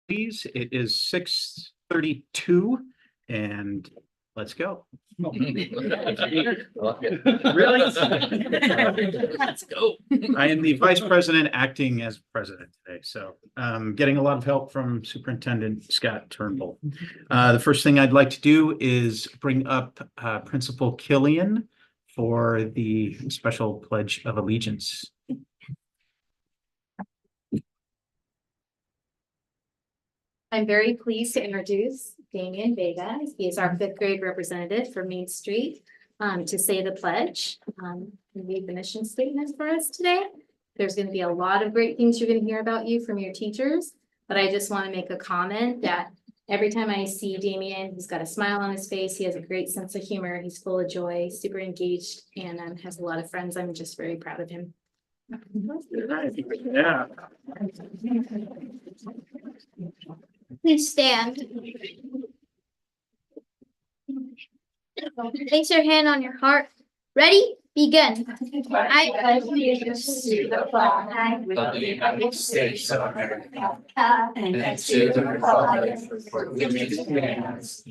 Please, it is 6:32 and let's go. Really? Let's go. I am the vice president acting as president today, so getting a lot of help from Superintendent Scott Turnbull. The first thing I'd like to do is bring up Principal Killian for the special Pledge of Allegiance. I'm very pleased to introduce Damian Vega. He is our fifth grade representative for Main Street to say the pledge and read the mission statement for us today. There's going to be a lot of great things you're going to hear about you from your teachers, but I just want to make a comment that every time I see Damian, he's got a smile on his face. He has a great sense of humor. He's full of joy, super engaged, and has a lot of friends. I'm just very proud of him. Yeah. Please stand. Place your hand on your heart. Ready? Begin. I pledge allegiance to the flag of the United States of America and to the republic for which it stands,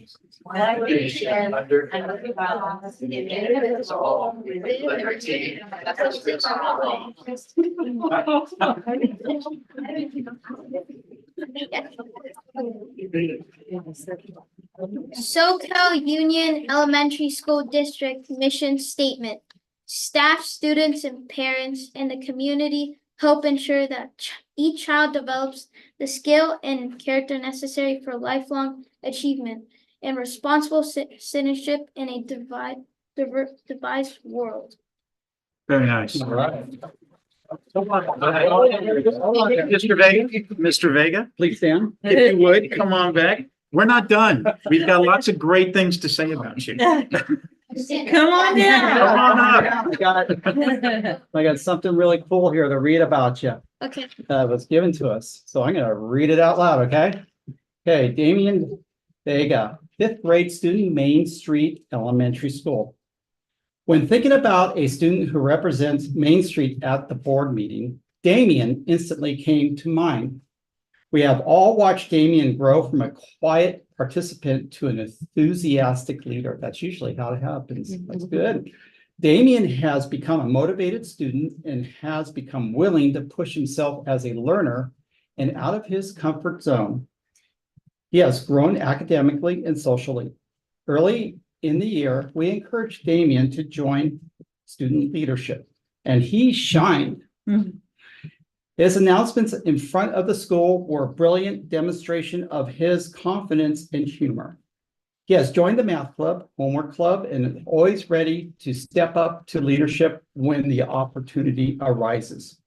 one nation under God, indivisible, with liberty and justice for all. SoCal Union Elementary School District Mission Statement. Staff, students, and parents in the community help ensure that each child develops the skill and character necessary for lifelong achievement and responsible citizenship in a diverse world. Very nice. All right. Mr. Vega, Please stand. if you would, come on back. We're not done. We've got lots of great things to say about you. Come on Come on up. I got something really cool here to read about you. Okay. That was given to us. So I'm going to read it out loud. Okay. Okay. Damian Vega, fifth grade student, Main Street Elementary School. When thinking about a student who represents Main Street at the board meeting, Damian instantly came to mind. We have all watched Damian grow from a quiet participant to an enthusiastic leader. That's usually how it happens. That's good. Damian has become a motivated student and has become willing to push himself as a learner and out of his comfort zone. He has grown academically and socially. Early in the year, we encouraged Damian to join student leadership, and he shined. His announcements in front of the school were a brilliant demonstration of his confidence and humor. He has joined the math club, homework club, and is always ready to step up to leadership when the opportunity arises.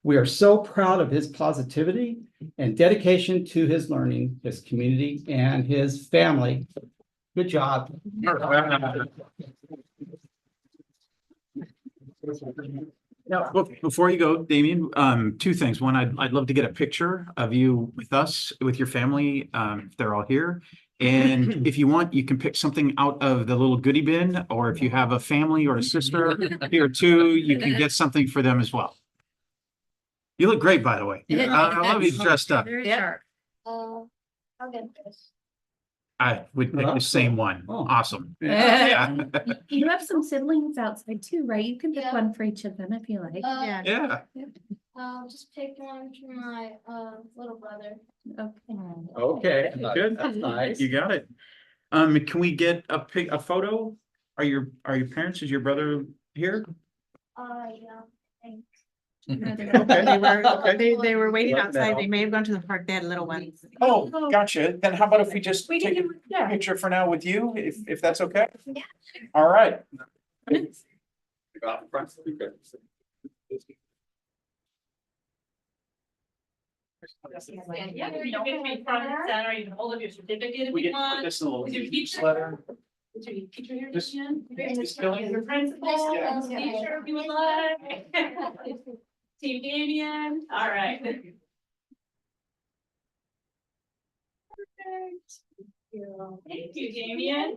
We are so proud of his positivity and dedication to his learning, his community, and his family. Good job. Now, before you go, Damian, two things. One, I'd love to get a picture of you with us, with your family, if they're all here. And if you want, you can pick something out of the little goodie bin, or if you have a family or a sister here too, you can get something for them as well. You look great, by the way. I love you dressed up. Very sharp. I'll get this. I would pick the same one. Oh. Awesome. Yeah. Yeah. You have some siblings outside too, right? You can pick Yeah. one for each of them if you like. Yeah. Yeah. I'll just pick one for my little brother. Okay, good. That's nice. You got it. Can we get a photo? Are your parents, is your brother here? Yeah. Thanks. They were waiting Right outside. now. They may have gone to the park. They had little ones. Oh, gotcha. Then how about if we just We take can, a yeah. picture for now with you, if that's okay? Yeah. All right. Yeah, you can be front and center, you can hold up your certificate if We you get put want. this in a little Is your teacher? newsletter. Is your teacher here? Just- Vivian? just fill in. Your principal, Yeah. teacher, if you would like. Team Damian, all right. Perfect. Thank you, Damian.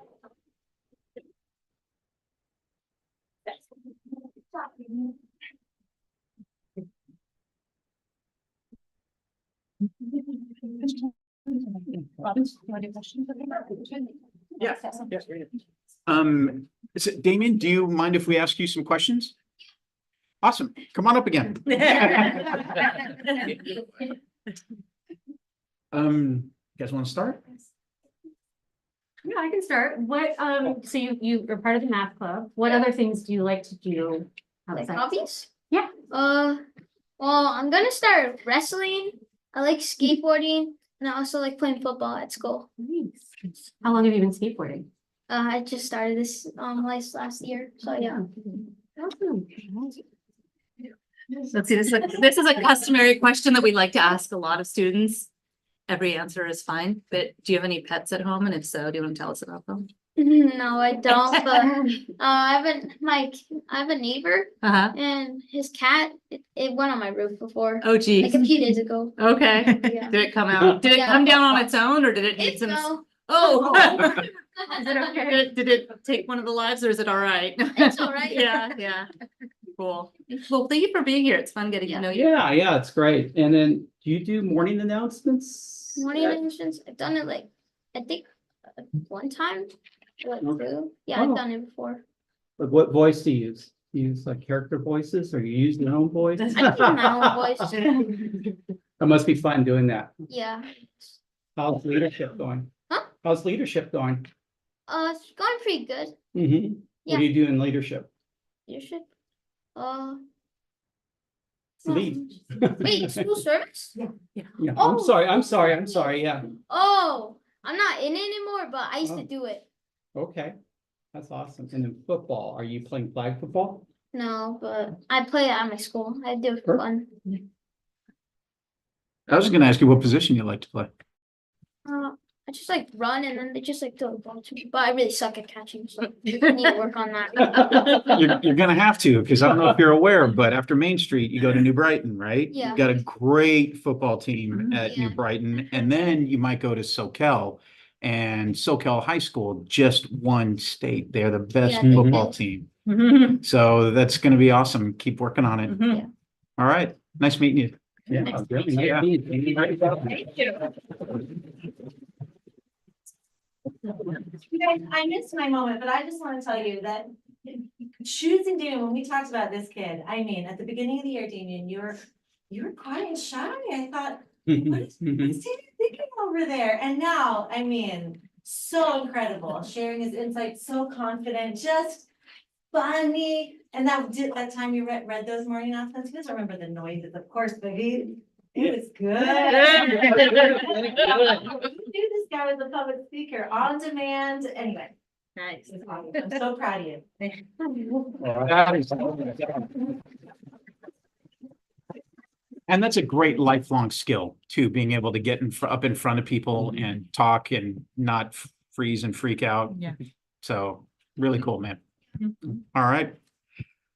Robin, you want to do questions? Yeah. Damien, do you mind if we ask you some questions? Awesome. Come on up again. You guys want to start? Yeah, I can start. What, so you are part of the math club. What other things do you like to do Like outside? hobbies? Yeah. Well, I'm gonna start wrestling. I like skateboarding, and I also like playing football at school. Nice. How long have you been skateboarding? I just started this last year, so yeah. Awesome. Let's see, this is a customary question that we like to ask a lot of students. Every answer is fine, but do you have any pets at home? And if so, do you want to tell us about them? No, I don't. But I have a neighbor, Uh-huh. and his cat. It went on my roof before, Oh, geez. like a few days ago. Okay. Yeah. Did it come out? Did it Yeah. come down on its own or did it need It's some? no. Oh. Is it okay? Did it take one of the lives or is it all right? It's all right. Yeah. Cool. Well, thank you for being here. It's fun getting to know you. Yeah, it's great. And then do you do morning announcements? Morning announcements. I've done it I think one time. Like Okay. two. Yeah, Oh. I've done it before. Like, what voice do you use? Do you use like character voices or you use your own voice? I use my own voice. It must be fun doing that. Yeah. How's leadership going? Huh? How's leadership going? It's going pretty good. Mm-hmm. Yeah. What do you do in leadership? Leadership. Lead. Wait, school service? Yeah, Oh. I'm sorry, yeah. Oh, I'm not in it anymore, but I used to Oh. do it. Okay, that's awesome. And then football, are you playing flag football? No, but I play it at my school. I do it for Sure. fun. I was going to ask you what position you like to play. I just like run and then they just like throw the ball to me, but I really suck at catching, so I need to work on that. You're going to have to, because I don't know if you're aware, but after Main Street, you go to New Brighton, right? Yeah. You've got a great football team at New Yeah. Brighton, and then you might go to Soquel. And Soquel High School just won state. They're the best Yeah, they football did. team. So that's going to be awesome. Keep working on it. Mhm. Yeah. All right. Nice meeting you. Yeah. Nice to really meet nice you. meeting you. Thank you. You guys, I missed my moment, but I just want to tell you that choosing Damien, when we talked about this kid, I mean, at the beginning of the year, Damien, you were quiet and shy. I thought, what's Damien thinking over there? And now, I mean, so incredible, sharing his insights, so confident, just funny. And that time you read those morning announcements, you guys remember the noises, of course, but it was good. You knew this guy was a public speaker on demand. Anyway, Nice. it's awesome. I'm so proud of you. And that's a great lifelong skill too, being able to get up in front of people and talk and not freeze and freak out. Yeah. So really cool, man. Mhm. All right.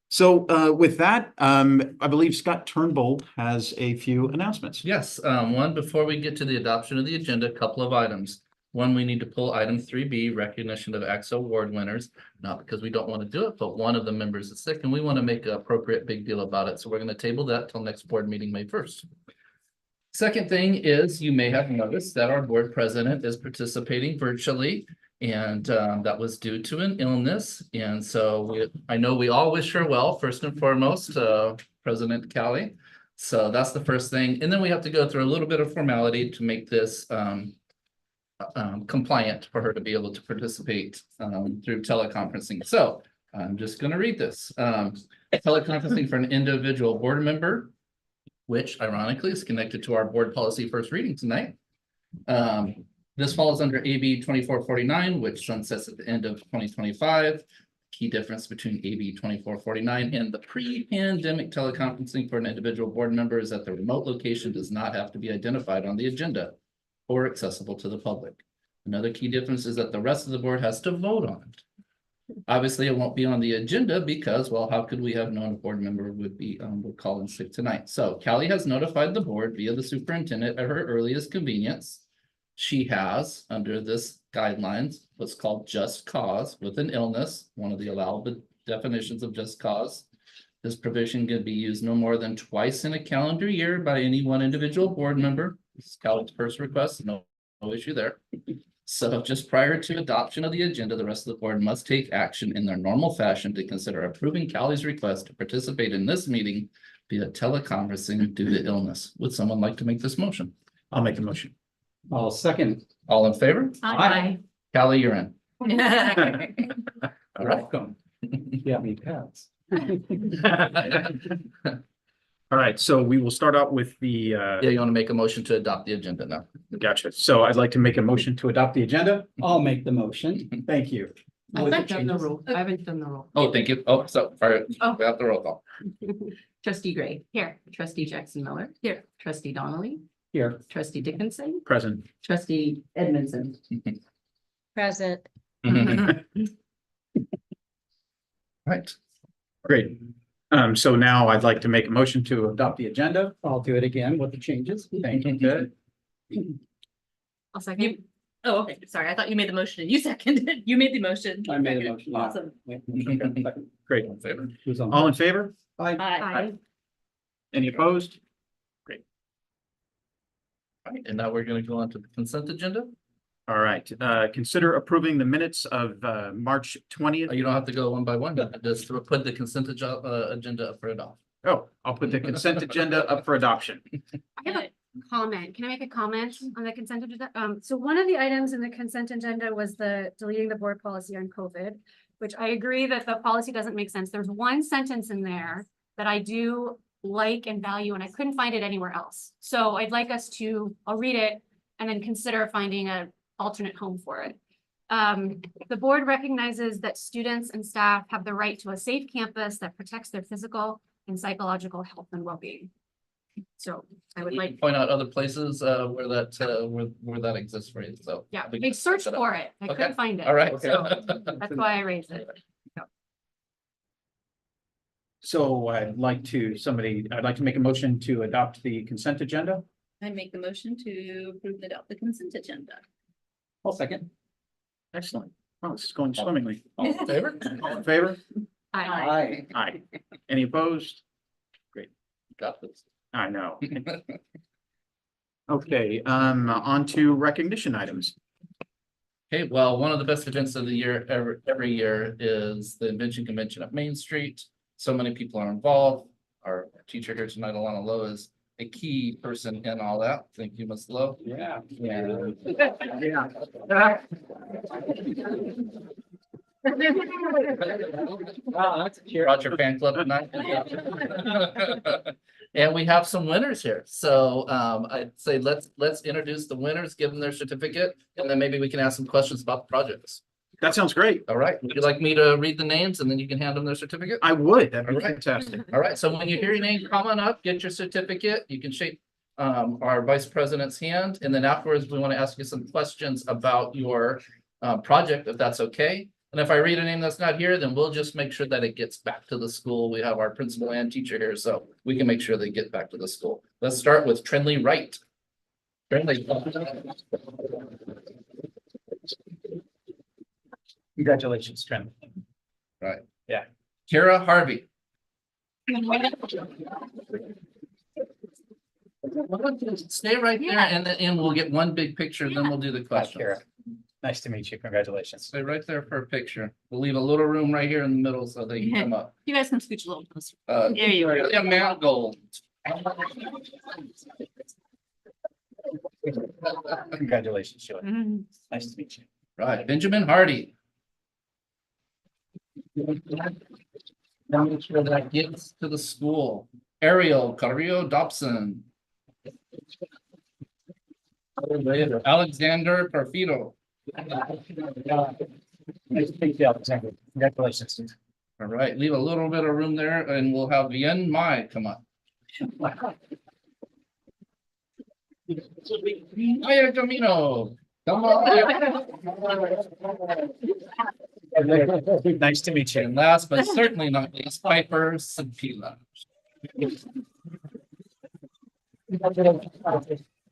So with that, I believe Scott Turnbull has a few announcements. Yes, one, before we get to the adoption of the agenda, a couple of items. One, we need to pull item 3B, recognition of AXA award winners, not because we don't want to do it, but one of the members is sick and we want to make an appropriate big deal about it. So we're going to table that till next board meeting, May 1st. Second thing is you may have noticed that our board president is participating virtually. And that was due to an illness. And so I know we all wish her well, first and foremost, President Callie. So that's the first thing. And then we have to go through a little bit of formality to make this compliant for her to be able to participate through teleconferencing. So I'm just going to read this. Teleconferencing for an individual board member, which ironically is connected to our board policy first reading tonight. This falls under AB 2449, which sunsets at the end of 2025. Key difference between AB 2449 and the pre-pandemic teleconferencing for an individual board member is that the remote location does not have to be identified on the agenda or accessible to the public. Another key difference is that the rest of the board has to vote on it. Obviously, it won't be on the agenda because, well, how could we have known a board member would call in sick tonight? So Callie has notified the board via the superintendent at her earliest convenience. She has, under this guidelines, what's called just cause with an illness, one of the allowable definitions of just cause. This provision can be used no more than twice in a calendar year by any one individual board member. This is Callie's first request, no No issue there. So just prior to adoption of the agenda, the rest of the board must take action in their normal fashion to consider approving Callie's request to participate in this meeting via teleconferencing due to illness. Would someone like to make this motion? I'll make the motion. I'll second. All in favor? Aye. Callie, you're in. All right. Welcome. Yeah, me pets. All right, so we will start out with the, Yeah, you want to make a motion to adopt the agenda now? gotcha. So I'd like to make a motion to adopt the agenda. I'll make the motion. Thank you. I With the haven't done the changes. roll. I haven't done the roll. Oh, thank you. Oh, so, all right, we Oh. have the roll call. Trustee Gray. Here. Trustee Jackson Miller. Here. Trustee Donnelly. Here. Trustee Dickinson. Present. Trustee Edmondson. Present. Right. Great. So now I'd like to make a motion to adopt the agenda. I'll do it again with the changes. Thank you. Good. I'll second. Oh, okay. Sorry. I thought you made the motion and you seconded. You made the motion. I made a motion. yeah. Awesome. Great. All in favor? Who's on? All in favor? Aye. Aye. Any opposed? All right, and now we're gonna go on to the consent agenda. All right, consider approving the minutes of March 20th. You don't have to go one by one, just put the consent agenda up for adoption. Oh, I'll put the consent agenda up for adoption. I have a comment. Can I make a comment on the consent agenda? So one of the items in the consent agenda was the deleting the board policy on COVID, which I agree that the policy doesn't make sense. There's one sentence in there that I do like and value, and I couldn't find it anywhere else. So I'd like us to, I'll read it and then consider finding a alternate home for it. The board recognizes that students and staff have the right to a safe campus that protects their physical and psychological health and well-being. So I would We like, can point out other places where that exists for you, so. yeah, we I can searched set it up. for it. I Okay. couldn't find it. All right. So that's why I raised it. So I'd like to make a motion to adopt the consent agenda. I make the motion to approve and adopt the consent agenda. I'll second. Excellent. Oh, this is going swimmingly. All in favor? All in favor? Aye. Aye. Aye. Any opposed? Got this. I know. Okay, on to recognition items. Okay, well, one of the best events of the year, every year is the Invention Convention at Main Street. So many people are involved. Our teacher here tonight, Alana Lowe, is a key person in all that. Thank you, Ms. Lowe. Yeah. Wow, that's a cheer. Brought your fan club tonight. And we have some winners here. So I'd say let's introduce the winners, give them their certificate, and then maybe we can ask some questions about the projects. That sounds great. All right, would you like me to read the names and then you can hand them their certificate? I would. That'd be All right. fantastic. All right, so when you hear your name coming up, get your certificate. You can shake our vice president's hand, and then afterwards, we want to ask you some questions about your project, if that's okay. And if I read a name that's not here, then we'll just make sure that it gets back to the school. We have our principal and teacher here, so we can make sure they get back to the school. Let's start with Trinley Wright. Trinley. Congratulations, Trent. Right. Yeah. Kara Harvey. Stay right there and we'll get one big picture, then we'll do the Hi, questions. Kara. Nice to meet you. Congratulations. Stay right there for a picture. We'll leave a little room right here in the middle so they can come up. You guys can scooch a little closer. There you are. Yeah, Mangold. Congratulations, Sheila. Mhm. Nice to meet you. Right, Benjamin Hardy. Now make sure that gets to the school. Ariel Carrillo Dobson. Alexander Perfido. Nice to meet you, Alexander. Congratulations. All right, leave a little bit of room there and we'll have Yen Mai come up. Maya Camino. Come on. Nice to meet you. And last but certainly not least, Piper Sapila.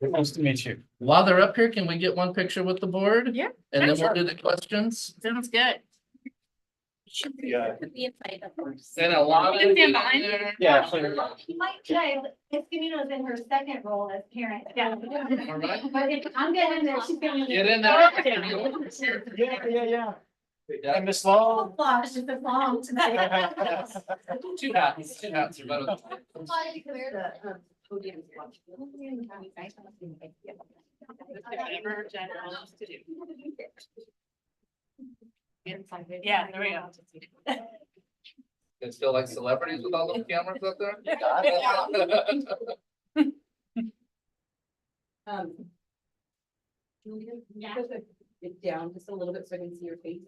Nice to meet you. While they're up here, can we get one picture with the board? Yeah, And then sure. we'll do the questions. Sounds good. Yeah. And a lot of. Yeah. You might try, Miss Camino's in her second role as parent. Yeah. All right. But if I'm getting there, she's gonna. Get in there. Yeah. Yeah. Miss Long. Oh, it's just a long tonight. Two hats are better. Yeah, there we go. It's still like celebrities with all those cameras up there? It down just a little bit so I can see your face.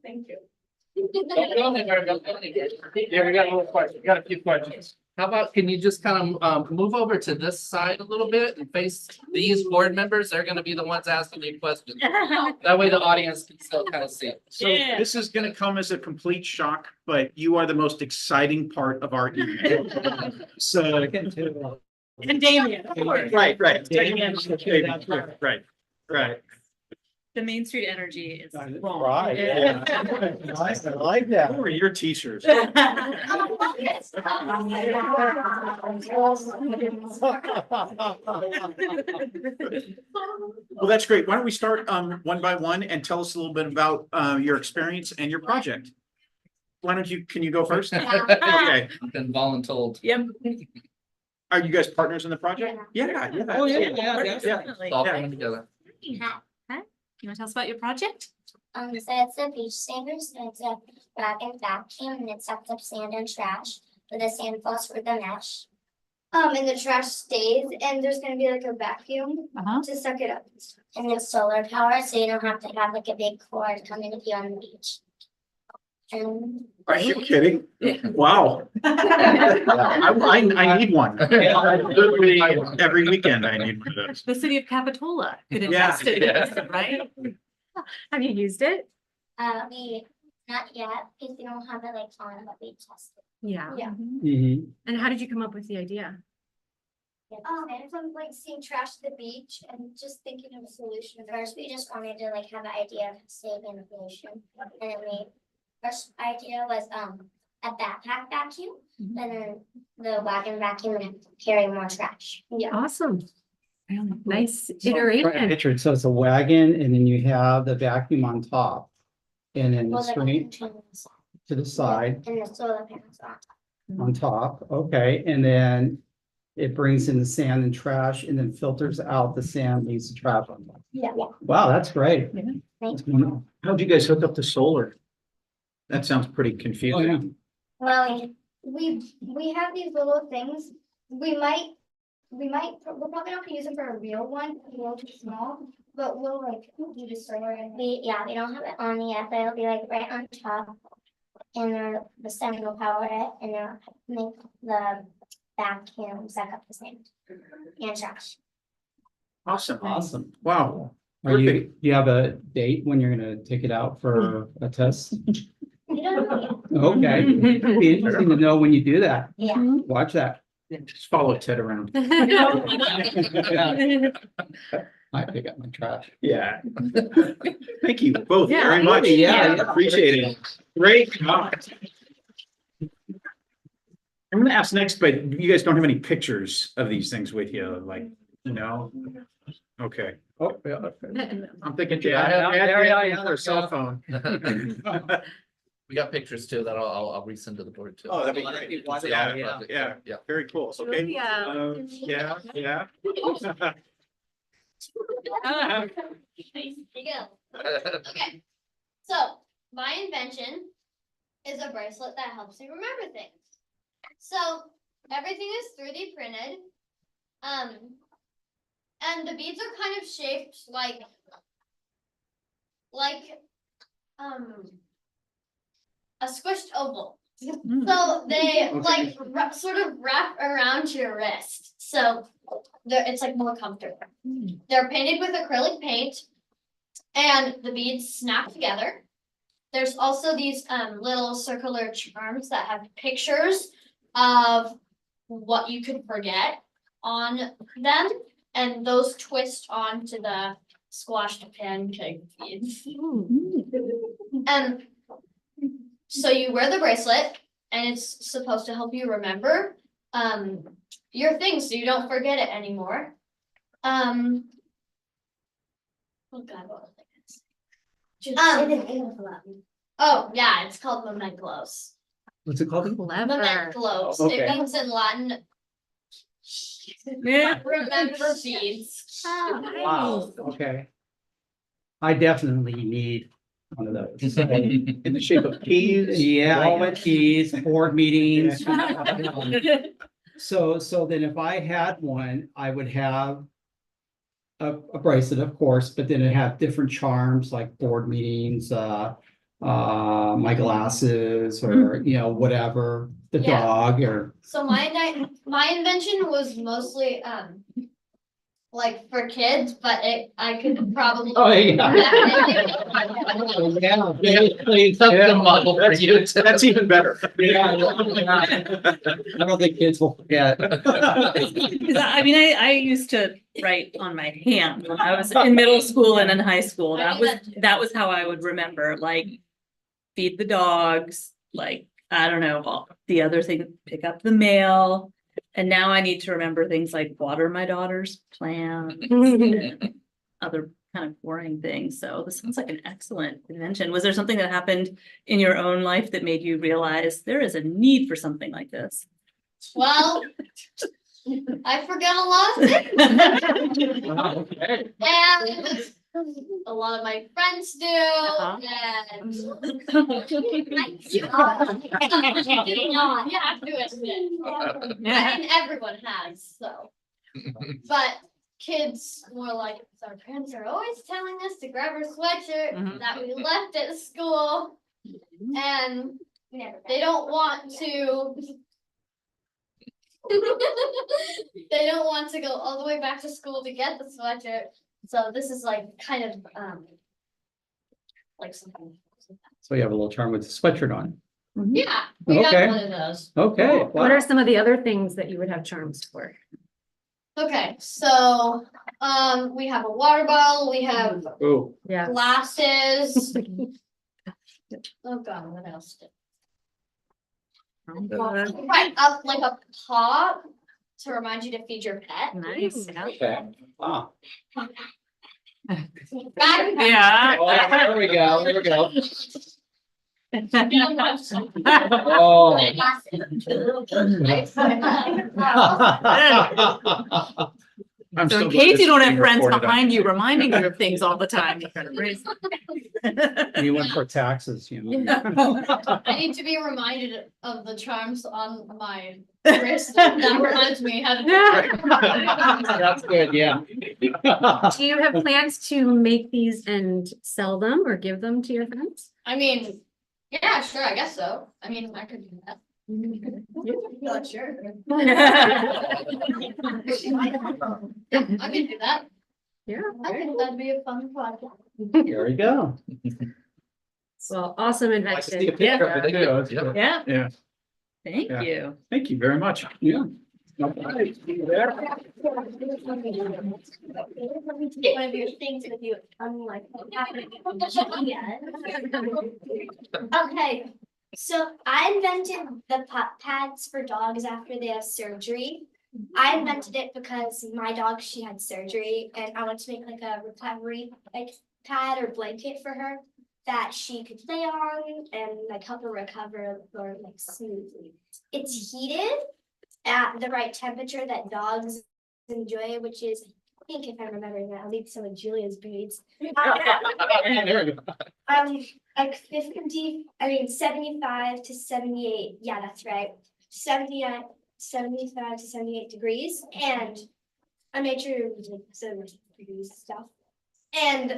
Thank you. Don't go anywhere, don't go anywhere. Yeah, we got a little question, we got a few questions. How about, can you just kind of move over to this side a little bit and face these board members? They're gonna be the ones asking you questions. That way the audience can still kind of see. So this is gonna come as a complete shock, but you are the most exciting part of our evening. So. And Damien, of course. Right. Damien. Right. The Main Street energy is. Right, yeah. Nice, I like that. Who are your t-shirts? Well, that's great. Why don't we start one by one and tell us a little bit about your experience and your project? Why don't you, can you go first? Okay. Been voluntold. Yep. Are you guys partners in the project? Yeah. Oh, yeah. Definitely. All coming together. You wanna tell us about your project? So it's a beach savers, and it's a bag and vacuum, and it sucks up sand and trash, but the sand falls for the mesh. And the trash stays, and there's gonna be like a vacuum Uh-huh. to suck it up. And it's solar power, so you don't have to have like a big cord coming with you on the beach. And Are you kidding? Wow. I need one. Literally every weekend I need one of those. The city of Capitola could Yeah. invest in this, right? Have you used it? we, not yet, because we don't have it like on, but we tested. Yeah. Yeah. Mhm. And how did you come up with the idea? From like seeing trash at the beach and just thinking of a solution. First, we just wanted to like have an idea of saving the pollution. And then first idea was a backpack vacuum, and then the wagon vacuum and carry more trash. Yeah. Awesome. Nice Right, iteration. picture it. So it's a wagon and then you have the vacuum on top. And then the Well, the screen vacuum to the side and the solar panels on. on top, okay, and then. It brings in the sand and trash and then filters out the sand, leaves the trash on top. Yeah. Wow, that's great. Thank That's wonderful. How'd you guys hook up to solar? That sounds pretty Oh, yeah. confusing. Well, we have these little things. We're probably not gonna use them for a real one, it's a little too small, but we'll like do the solar and we don't have it on yet, but it'll be like right on top. And the sun will power it and it'll make the vacuum suck up the sand and trash. Awesome. Awesome. Wow. Are you, Perfect. do you have a date when you're gonna take it out for a test? We don't know yet. Okay, it'd be interesting to know when you do that. Yeah. Watch that. Just follow Ted around. I pick up my trash. Yeah. Thank you both Yeah, very much. yeah. Appreciate it. Great job. I'm gonna ask next, but you guys don't have any pictures of these things with you, like, no? Okay, Oh, yeah, okay. I'm thinking. Yeah, Their cell phone. We got pictures too that I'll resend to the board too. Oh, that'd be great. Yeah. Very cool. Okay. Yeah. There you go. Okay, so my invention is a bracelet that helps you remember things. So everything is 3D printed. And the beads are kind of shaped like a squished oval. So they like sort of wrap around your wrist. So it's like more comfortable. They're painted with acrylic paint and the beads snap together. There's also these little circular charms that have pictures of what you could forget on them, and those twist onto the squashed pancake feeds. And so you wear the bracelet and it's supposed to help you remember your things so you don't forget it anymore. Oh God, what was I gonna say? Oh yeah, it's called mementos. What's it called? Mementos. Okay. It means in Latin, Yeah. remember beads. Wow, okay. I definitely need one of those. In the shape of keys. Yeah, wallet keys, board meetings. So then if I had one, I would have a bracelet, of course, but then it have different charms like board meetings, my glasses or, whatever, the Yeah. dog or. So my invention was mostly like for kids, but I could probably. Oh, yeah. Yeah, basically, that's the model for you. That's even better. Yeah, I don't think kids will forget. Cause I mean, I used to write on my hand when I was in middle school and in high school. That was how I would remember, like, feed the dogs, like, I don't know, all the other thing, pick up the mail. And now I need to remember things like water my daughter's plants, and other kind of boring things. So this sounds like an excellent invention. Was there something that happened in your own life that made you realize there is a need for something like this? Well, I forget a lot of things. And a lot of my friends do. And you have to admit. I mean, everyone has, so. But kids more like, our parents are always telling us to grab our sweatshirt that we left at school. And they don't want to. They don't want to go all the way back to school to get the sweatshirt. So this is like kind of like something. So you have a little charm with the sweatshirt on. Yeah, we Okay. got one of those. Okay. What are some of the other things that you would have charms for? Okay, so we have a water bottle, we have Oh, Yeah. glasses. Oh God, what else? Right up like a pot to remind you to feed your pet. Nice. Yeah. okay. Wow. Yeah. Oh, there we go. There we go. Oh. I'm So in glad case this you don't is have being friends recorded on behind you reminding you of things all the time, you gotta raise. You went for taxes, I need to be reminded of the charms on my wrist. That reminds me how to do it. That's good, yeah. Do you have plans to make these and sell them or give them to your friends? I mean, yeah, sure, I guess so. I mean, I could do that. Not sure. I could do that. Yeah. I think that'd be a fun project. There we go. Well, awesome Like to see a invention. picture of it, too. It's Yeah. good. Yeah. Yeah. Thank Yeah. you. Thank you very much. Yeah. One of your things with you, unlike. Okay, so I invented the pup pads for dogs after they have surgery. I invented it because my dog, she had surgery and I wanted to make like a recovery like pad or blanket for her that she could lay on and like help her recover or like smoothly. It's heated at the right temperature that dogs enjoy, which is, I think if I'm remembering that, I'll leave some of Julia's beads. There we go. Like 75 to 78, yeah, that's right. 75 to 78 degrees, and I made sure it was like 70 degrees stuff. And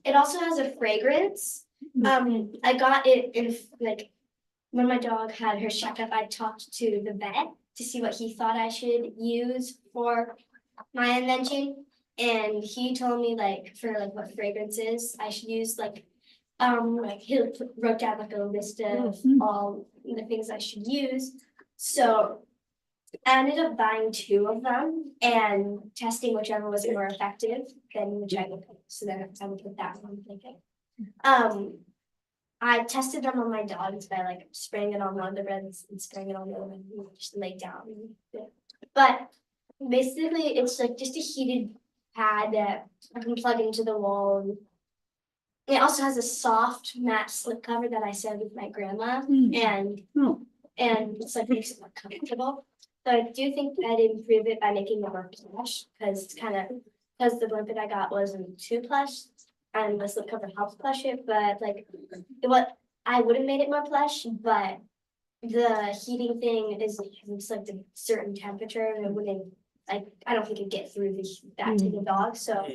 it also has a fragrance. I got it in like when my dog had her checkup, I talked to the vet to see what he thought I should use for my invention. And he told me like for like what fragrances I should use, like he wrote down like a list of all the things I should use. So I ended up buying 2 of them and testing whichever was more effective than which I would pick. So then I would put that one thinking. I tested them on my dogs by like spraying it on one of the reds and spraying it on the other one, and just lay down. But basically it's like just a heated pad that I can plug into the wall. It also has a soft matte slip cover that I sewed with my grandma, and it's like makes it more comfortable. So I do think I'd improve it by making it more plush, because it's kind of, because the blanket I got wasn't too plush, and the slip cover helps plush it, but like, what, I would have made it more plush, but the heating thing is, it's like a certain temperature, and it wouldn't, like, I don't think it'd get through that to the dog, so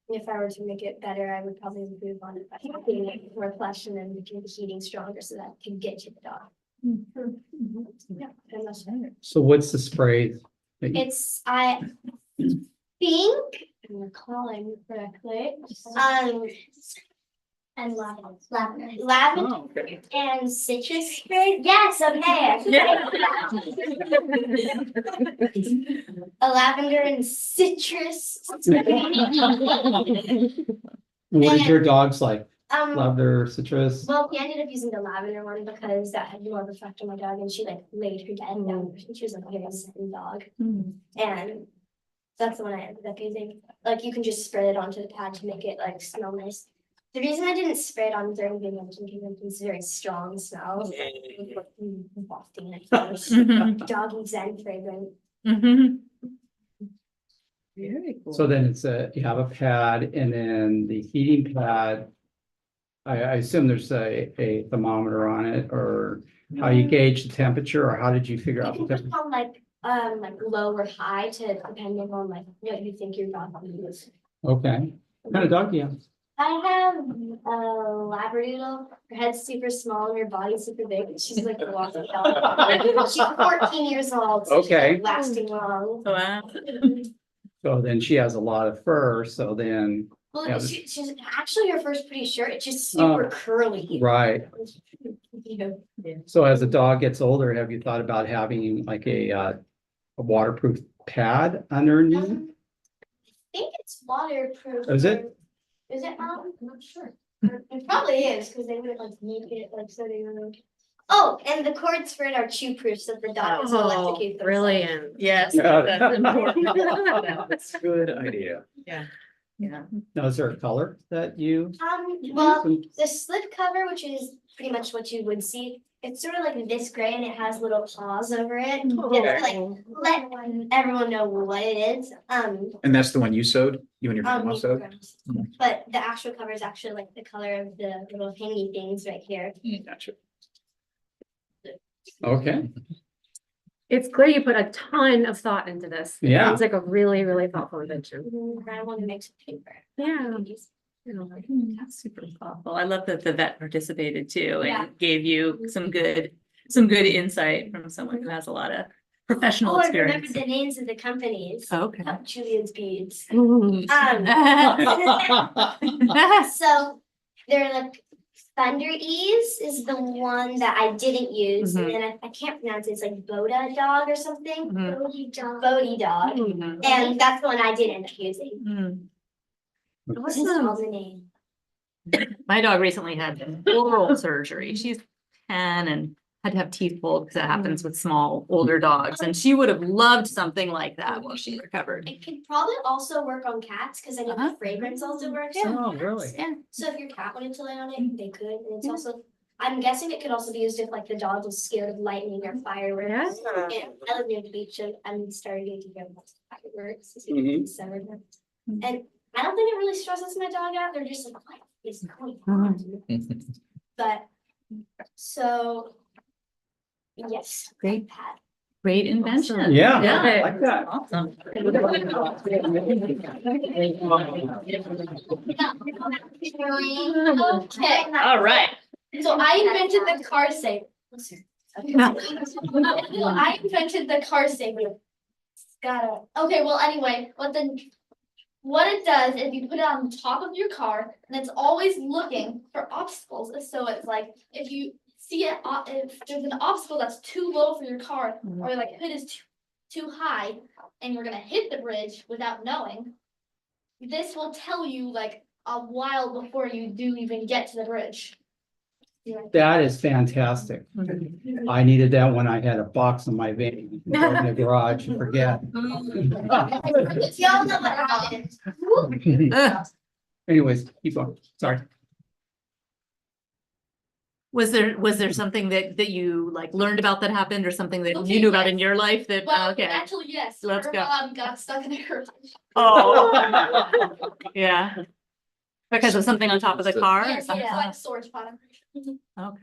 if I were to make it better, I would probably improve on it by making it more plush and then making the heating stronger so that it can get to the dog. Yeah, and that's it. So what's the spray? that you- It's, I think, I'm recalling correctly, and lavender Oh, okay. and citrus spray. Yes, okay. A lavender and citrus. What did your dogs like? Um, Lavender, citrus? well, we ended up using the lavender one because that had more of an effect on my dog, and she like laid her head down. She was like a very zen dog, and that's the one I ended up using. Like you can just spray it onto the pad to make it like smell nice. The reason I didn't spray it on during the mention because it's very strong smell. Wafting it first. Doggy zen fragrance. Very cool. So then you have a pad and then the heating pad. I assume there's a thermometer on it, or how you gauge the temperature, or how did you figure You out the can put temperature? it on like low or high to depending on like what you think your dog needs. Okay, what kind of dog do you have? I have a Labradoodle. Her head's super small and her body's super big. She's like the walking dog. She's 14 years old. So she's, Okay. like, lasting long. Wow. So then she has a lot of fur, so then, Well, Yeah, she's actually her first pretty short. It's just super curly. right. You know, So as the dog gets older, have you thought about having like a waterproof pad underneath? I think it's waterproof. Is it? Is it, Mom? I'm not sure. It probably is, because they would like make it like so they were. Oh, and the cords for it are chew proof, so the dog doesn't electrocute themselves. Brilliant. Yes, Yeah. that's important. That's a good idea. Yeah. Now, is there a color that you? Well, the slip cover, which is pretty much what you would see, it's sort of like this gray and it has little claws over it. Just like let everyone know what it is. And that's the one you sewed? You and your grandma Me sewed? and grandma. But the actual cover is actually like the color of the little hangy things right here. Gotcha. Okay, It's clear you put a ton of thought into this. Yeah. It's like a really, really thoughtful invention. I want to make some paper. Yeah. That's super thoughtful. I love that the vet participated too Yeah. and gave you some good insight from someone who has a lot of professional Oh, I remember experience. the names of the companies. Okay. Oh, Julian's beads. Mhm. So they're like Thunder Ease is the one that I didn't use, and then I can't pronounce it. It's like Boda dog or something. Bodhi dog. Bodhi dog, and that's the one I did end up using. What's the name? My dog recently had oral surgery. She's 10 and had to have teeth pulled because that happens with small, older dogs. And she would have loved something like that while she recovered. It could probably also work on cats because I know the fragrance also works on Oh, cats. really? Yeah. So if your cat wanted to lay on it, they could. And it's also, I'm guessing it could also be used if like the dog was scared of lightning or fireworks. Yeah, I live near the beach and I'm starting to hear about fireworks. And I don't think it really stresses my dog out. They're just like, what is going on? But so yes, Great. Pat. Great invention. Yeah, Yeah. I like that. Awesome. Okay. All right. So I invented the car saver. I invented the car saver. Okay, well, anyway, what it does is you put it on top of your car and it's always looking for obstacles. So it's like if you see it, if there's an obstacle that's too low for your car or like hood is too high and you're gonna hit the bridge without knowing, this will tell you like a while before you do even get to the bridge. That is fantastic. I needed that when I had a box in my van in the garage, you forget. Y'all know what that is. Anyways, keep going, sorry. Was there something that you like learned about that happened or something that Okay, you knew about yes. in your life that, Well, okay. actually, yes, Let's her go. mom got stuck in the garage. Oh. Yeah. Because of something on top of the car? Yes, yeah, like a storage pod. Okay.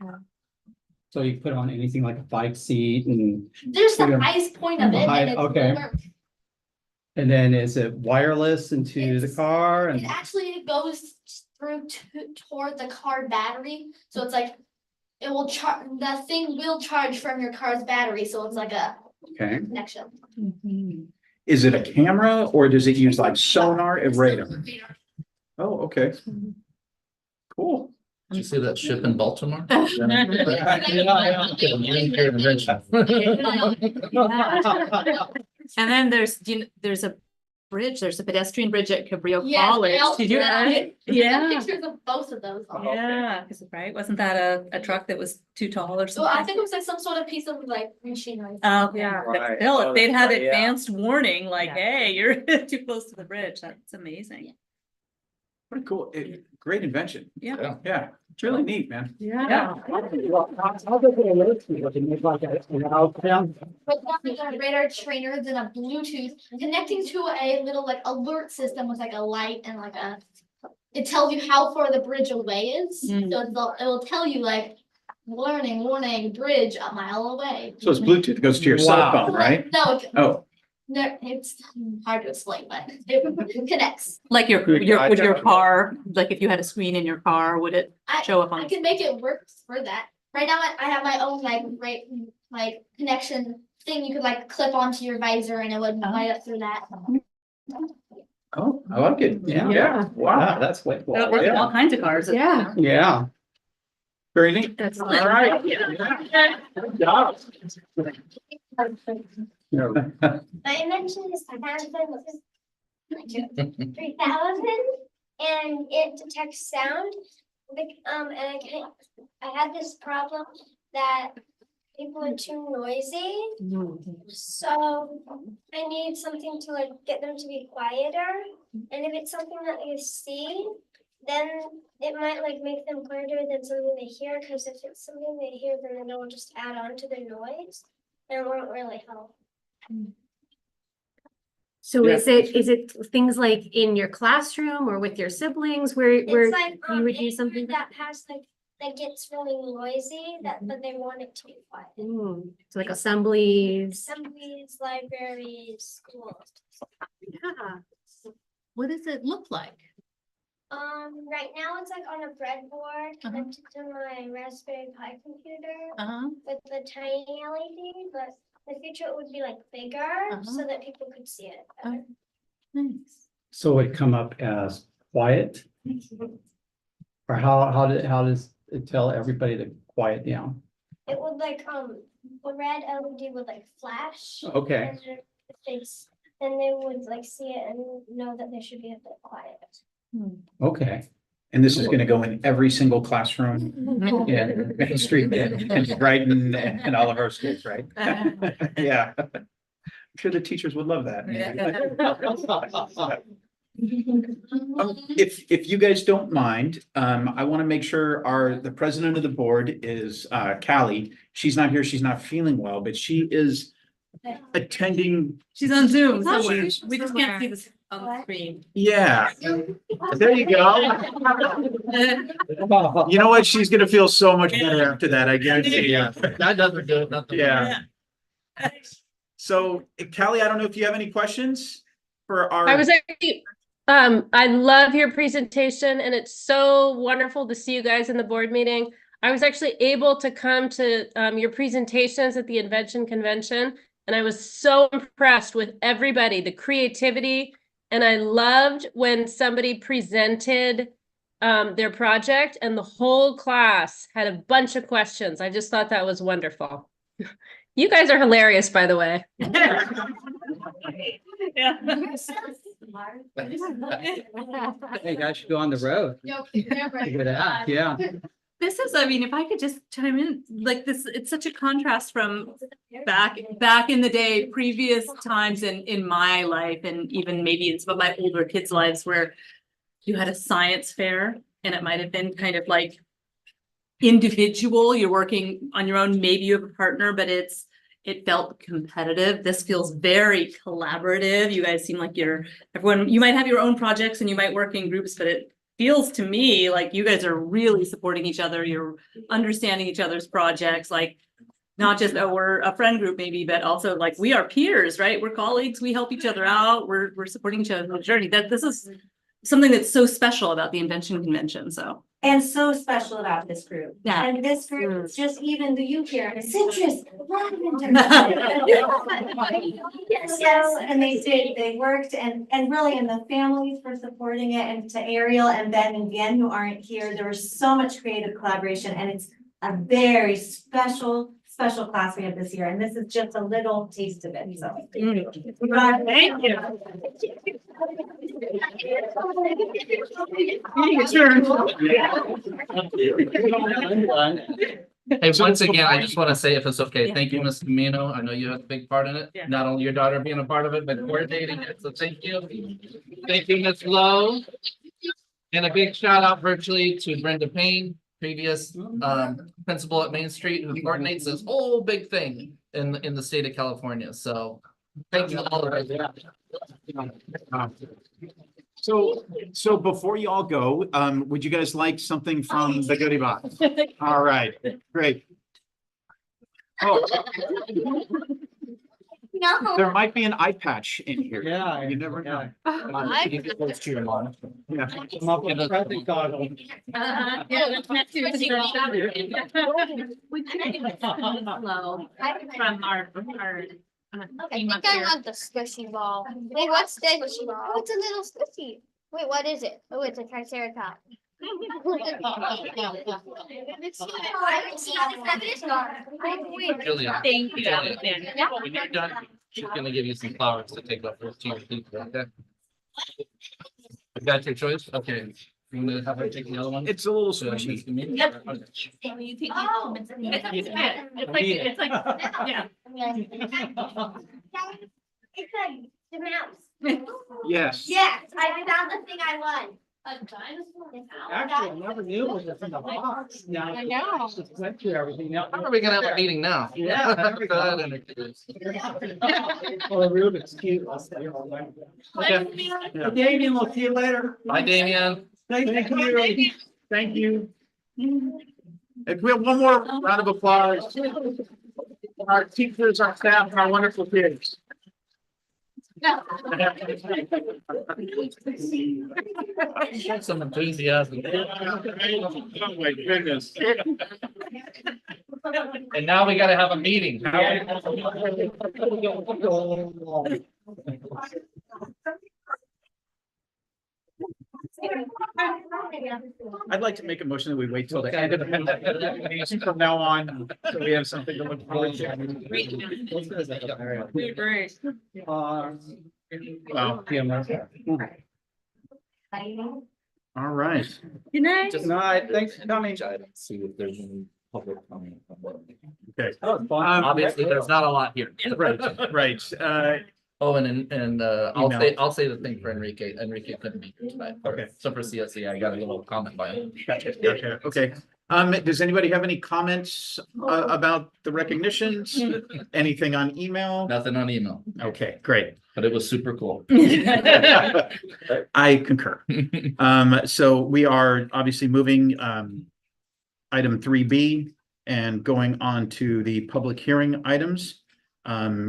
So you put on anything like a bike seat and There's the Yeah. highest point of it, High- and it's okay. work. then is it wireless into the It's- car It and actually goes through toward the car battery, so it's like it will charge. The thing will charge from your car's battery, so it's like a okay, connection. Is it a camera or does it use like sonar and radar? Radar. Oh, okay. Cool. Did you see that ship in Baltimore? And then there's a bridge, there's a pedestrian bridge at Cabrillo Yes, College. I also- Did you? yeah. Yeah. Pictures of both of those. Yeah, because right, wasn't that a truck that was too tall or So I something? think it was like some sort of piece of like machinery. Oh, Yeah. yeah, Right. still, Oh, if they'd had that's right, yeah. advanced warning, like, Yeah. hey, you're too close to the bridge, that's amazing. Pretty cool. Great invention. Yeah. Yeah, it's really neat, man. Yeah. But now we got a radar trainer, then a Bluetooth connecting to a little like alert system with like a light and like a. It tells you how far the bridge away is, Mm. so it will tell you like, warning, bridge a mile away. So it's Bluetooth, it goes to your cell Wow. phone, right? No, Oh, no, it's hard to explain, but it connects. Like Good would your idea. car, like if you had a screen in your car, would it show up I on? can make it work for that. Right now, I have my own like connection thing you could like clip onto your visor and it would light up through that. oh, I like it. Yeah. Yeah, wow, Wow, that's way cool. It'll work in all kinds of cars. Yeah. Yeah. very neat. That's All right. Good job. My invention is 3000 and it detects sound. And I had this problem that people are too noisy. So I need something to like get them to be quieter. And if it's something that they see, then it might like make them quieter than something they hear. Because if it's something they hear, then it'll just add on to the noise and it won't really help. So Yeah. is it things like in your classroom or with your siblings where It's like you would use anything something? that has like that gets really noisy but they want it to be quiet. So like assemblies. Assemblies, libraries, schools. Yeah. What does it look like? Right now it's like on a breadboard connected to my Raspberry Pi computer Uh-huh. with the tiny LED, but in the future it would be like bigger so that people could see it better. Nice. So it come up as quiet? Or how does it tell everybody to quiet down? It would like the red LED would like flash. Okay. And then they would like see it and know that they should be a bit quiet. Okay. And this is gonna go in every single classroom in Main Street and Brighton and all of our schools, right? Yeah. I'm sure the teachers would love that. If you guys don't mind, I want to make sure the president of the board is Callie. She's not here, she's not feeling well, but she is attending. She's on Zoom Oh, somewhere. she's We just can't see this on the screen. Yeah, there you go. You know what? She's gonna feel so much better after that, I guarantee you. That doesn't do it, nothing. Yeah. So Callie, I don't know if you have any questions for our. I was actually, I love your presentation and it's so wonderful to see you guys in the board meeting. I was actually able to come to your presentations at the Invention Convention and I was so impressed with everybody, the creativity. And I loved when somebody presented their project and the whole class had a bunch of questions. I just thought that was wonderful. You guys are hilarious, by the way. Yeah. Hey, guys should go on the road. Figure it out, yeah. This is, I mean, if I could just chime in, like this, it's such a contrast from back in the day, previous times in my life, and even maybe in some of my older kids' lives, where you had a science fair and it might have been kind of like individual, you're working on your own, maybe you have a partner, but it felt competitive. This feels very collaborative. You guys seem like everyone, you might have your own projects and you might work in groups, but it feels to me like you guys are really supporting each other. You're understanding each other's projects, like not just, oh, we're a friend group maybe, but also like we are peers, right? We're colleagues, we help each other out. We're supporting each other on the journey. This is something that's so special about the Invention Convention, so. And so special about this group. Yeah. And this group, it's just even the youth here, citrus, lavender. Yes, and they worked and really, and the families for supporting it, and to Ariel and Ben and Dan who aren't here, there was so much creative collaboration, and it's a very special class we have this year, and this is just a little taste of it, so. Thank you. Hey, once again, I just want to say, if it's okay, thank you, Ms. Camino. I know you had a big part in it. Yeah. Not only your daughter being a part of it, but coordinating it. So thank you. Thank you, Ms. Lowe. And a big shout out virtually to Brenda Payne, previous principal at Main Street, who coordinates this whole big thing in the state of California. So thank you all of So before you all go, would you guys like something from the goodie box? All right, great. Oh, No. there might be an eye patch in here. Yeah. You never know. you. Get close to your mom. Yeah. Come up with a present goggle. From our. I think I want the squishy ball. Wait, what's this? Oh, it's a little squishy. Wait, what is it? Oh, it's a triceratops. Julia. Thank you. Julia, when you're done, she's gonna give you some flowers to take up to your feet, okay? You got your choice? Okay. You gonna have her take the other one? It's a little So, Ms. squishy. Camino? Yep. Okay. It's like, yeah. It's the mouse. Yes. Yes, I found the thing I won. A dinosaur. Actually, I never knew it was in the box. Yeah. I know. Just went through everything. Now. How are we gonna have a meeting now? Yeah, there we go. Well, Well, the Rubik's cube. Okay. Damien, we'll see you later. Bye, Damien. Thank you. Thank you. If we have one more round of applause. Our teachers, our staff, and our wonderful kids. Some enthusiasm. Oh my goodness. And now we gotta have a meeting. I'd like to make a motion that we wait till the end of the from now on, so we have something to look forward to. Great. Wow. All right. Good night. Just- No, thanks for coming. See if there's any public comment. Okay. That was fun. Obviously, there's not a lot here. Right. Oh, and Email. I'll say the thing for Enrique. Enrique couldn't be here tonight. Okay. So for CSE, I got a little comment by him. Gotcha. Okay. Does anybody have any comments about the recognitions? Anything on email? Nothing on email, Okay, great. but it was super cool. I concur. So we are obviously moving item 3B and going on to the public hearing items.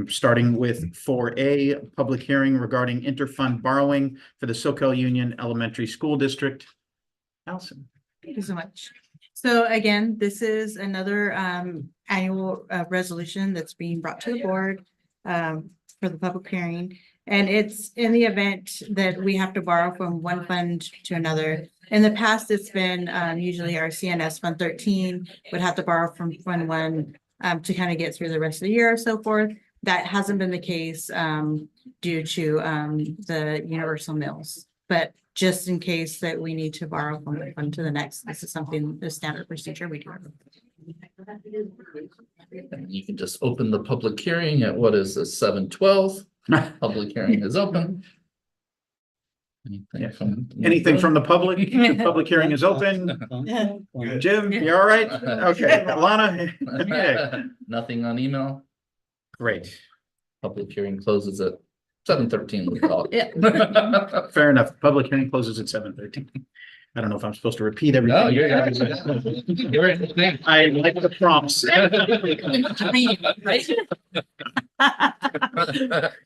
Starting with 4A, public hearing regarding interfund borrowing for the SoCal Union Elementary School District. Allison. Thank you so much. So again, this is another annual resolution that's being brought to the board for the public hearing. And it's in the event that we have to borrow from one fund to another. In the past, it's been usually our CNS Fund 13 would have to borrow from Fund 1 to kind of get through the rest of the year or so forth. That hasn't been the case, due to, the universal mills. But just in case that we need to borrow from one to the next, this is something, the standard procedure we do. And you can just open the public hearing at what is this, 7:12? Public hearing is open. Yeah. Anything from the public? The public hearing is open. Jim, you all right? Okay, Alana? Okay, Nothing on email. great. Public hearing closes at 7:13. we call it. Yeah. Fair enough. Public hearing closes at 7:13. I don't know if I'm supposed to repeat everything. No, you're. I like the prompts.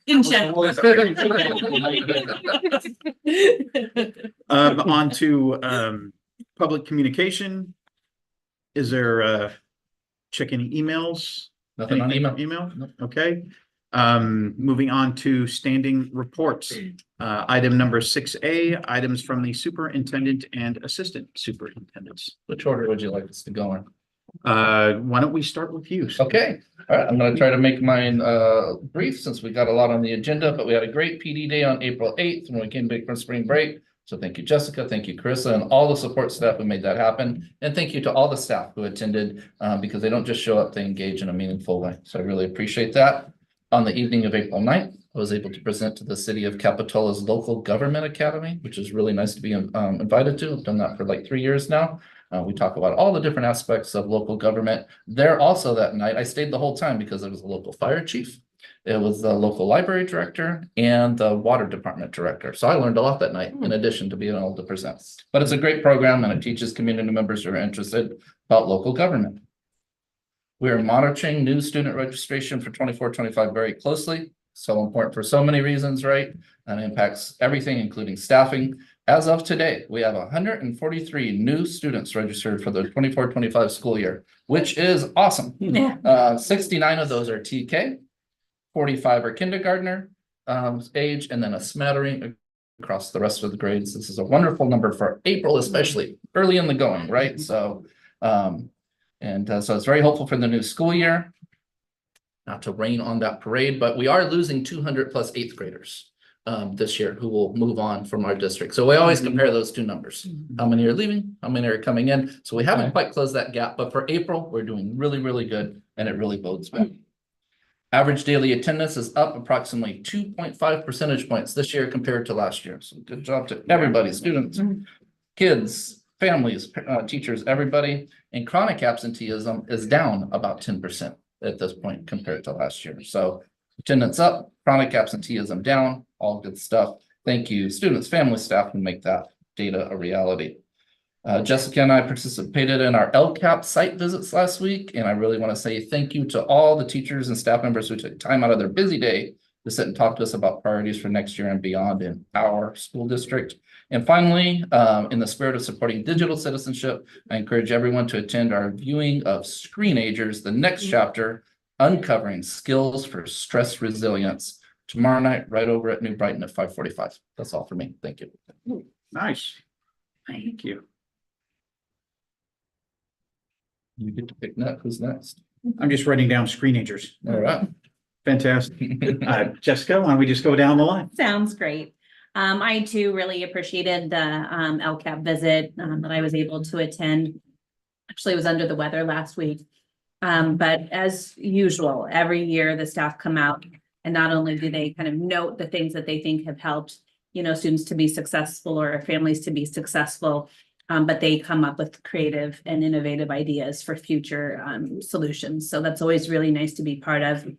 In general. On to public communication. Is there check any emails? Nothing on Anything email. from email? Okay. Moving on to standing reports. Item number 6A, items from the superintendent and assistant superintendents. Which order would you like us to go in? Why don't we start with you? Okay, all right, I'm gonna try to make mine brief since we got a lot on the agenda, but we had a great PD day on April 8th when we came back from spring break. So thank you, Jessica, thank you, Carissa, and all the support staff who made that happen. And thank you to all the staff who attended, because they don't just show up, they engage in a meaningful way. So I really appreciate that. On the evening of April 9th, I was able to present to the City of Capitola's Local Government Academy, which is really nice to be invited to. I've done that for like 3 years now. We talk about all the different aspects of local government. There also that night, I stayed the whole time because it was a local fire chief. It was the local library director and the water department director. So I learned a lot that night in addition to being able to present. But it's a great program and it teaches community members who are interested about local government. We are monitoring new student registration for 24-25 very closely. So important for so many reasons, right? And it impacts everything, including staffing. As of today, we have 143 new students registered for the 24-25 school year, which is awesome. 69 of those are TK, 45 are kindergartner age, and then a smattering across the rest of the grades. This is a wonderful number for April, especially early in the going, right? So, so it's very hopeful for the new school year. Not to rain on that parade, but we are losing 200 plus 8th graders this year who will move on from our district. So we always compare those two numbers. How many are leaving? How many are coming in? So we haven't quite closed that gap, but for April, we're doing really, really good and it really bodes well. Average daily attendance is up approximately 2.5 percentage points this year compared to last year. So good job to everybody, students, kids, families, teachers, everybody. And chronic absenteeism is down about 10% at this point compared to last year. So attendance up, chronic absenteeism down, all good stuff. Thank you, students, family, staff who make that data a reality. Jessica and I participated in our LCAP site visits last week, and I really want to say thank you to all the teachers and staff members who took time out of their busy day to sit and talk to us about priorities for next year and beyond in our school district. And finally, in the spirit of supporting digital citizenship, I encourage everyone to attend our viewing of Screenagers, the next chapter, Uncovering Skills for Stress Resilience, tomorrow night, right over at New Brighton at 5:45. That's all for me. Thank you. Nice. Thank you. You get to pick next. Who's next? I'm just writing down Screenagers. All right. Fantastic. Jessica, why don't we just go down the line? Sounds great. I too really appreciated the LCAP visit that I was able to attend. Actually, I was under the weather last week. But as usual, every year the staff come out and not only do they kind of note the things that they think have helped, you know, students to be successful or families to be successful, but they come up with creative and innovative ideas for future solutions. So that's always really nice to be part of.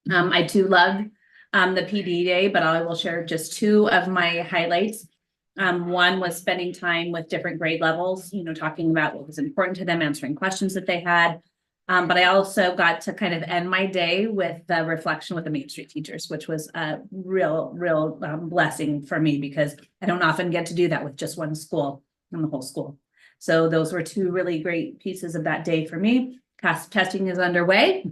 I too love the PD day, but I will share just two of my highlights. One was spending time with different grade levels, you know, talking about what was important to them, answering questions that they had. But I also got to kind of end my day with the reflection with the Main Street teachers, which was a real blessing for me because I don't often get to do that with just one school and the whole school. So those were two really great pieces of that day for me. Testing is underway.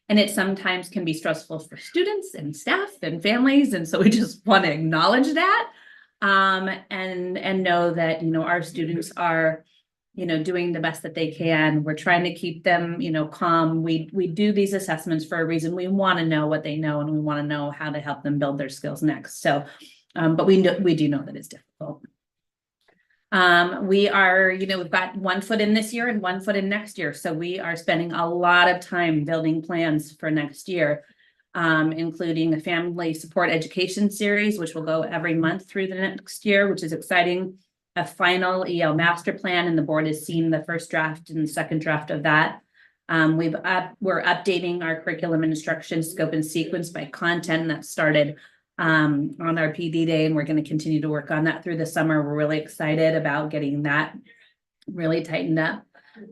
And it sometimes can be stressful for students and staff and families. And so we just want to acknowledge that and know that, you know, our students are doing the best that they can. We're trying to keep them, calm. We do these assessments for a reason. We want to know what they know and we want to know how to help them build their skills next. So, but we do know that it's difficult. We are, we've got 1 foot in this year and 1 foot in next year. So we are spending a lot of time building plans for next year, including a family support education series, which will go every month through the next year, which is exciting. A final EL master plan, and the board has seen the first draft and the second draft of that. We're updating our curriculum and instruction scope and sequence by content that started on our PD day, and we're going to continue to work on that through the summer. We're really excited about getting that really tightened up.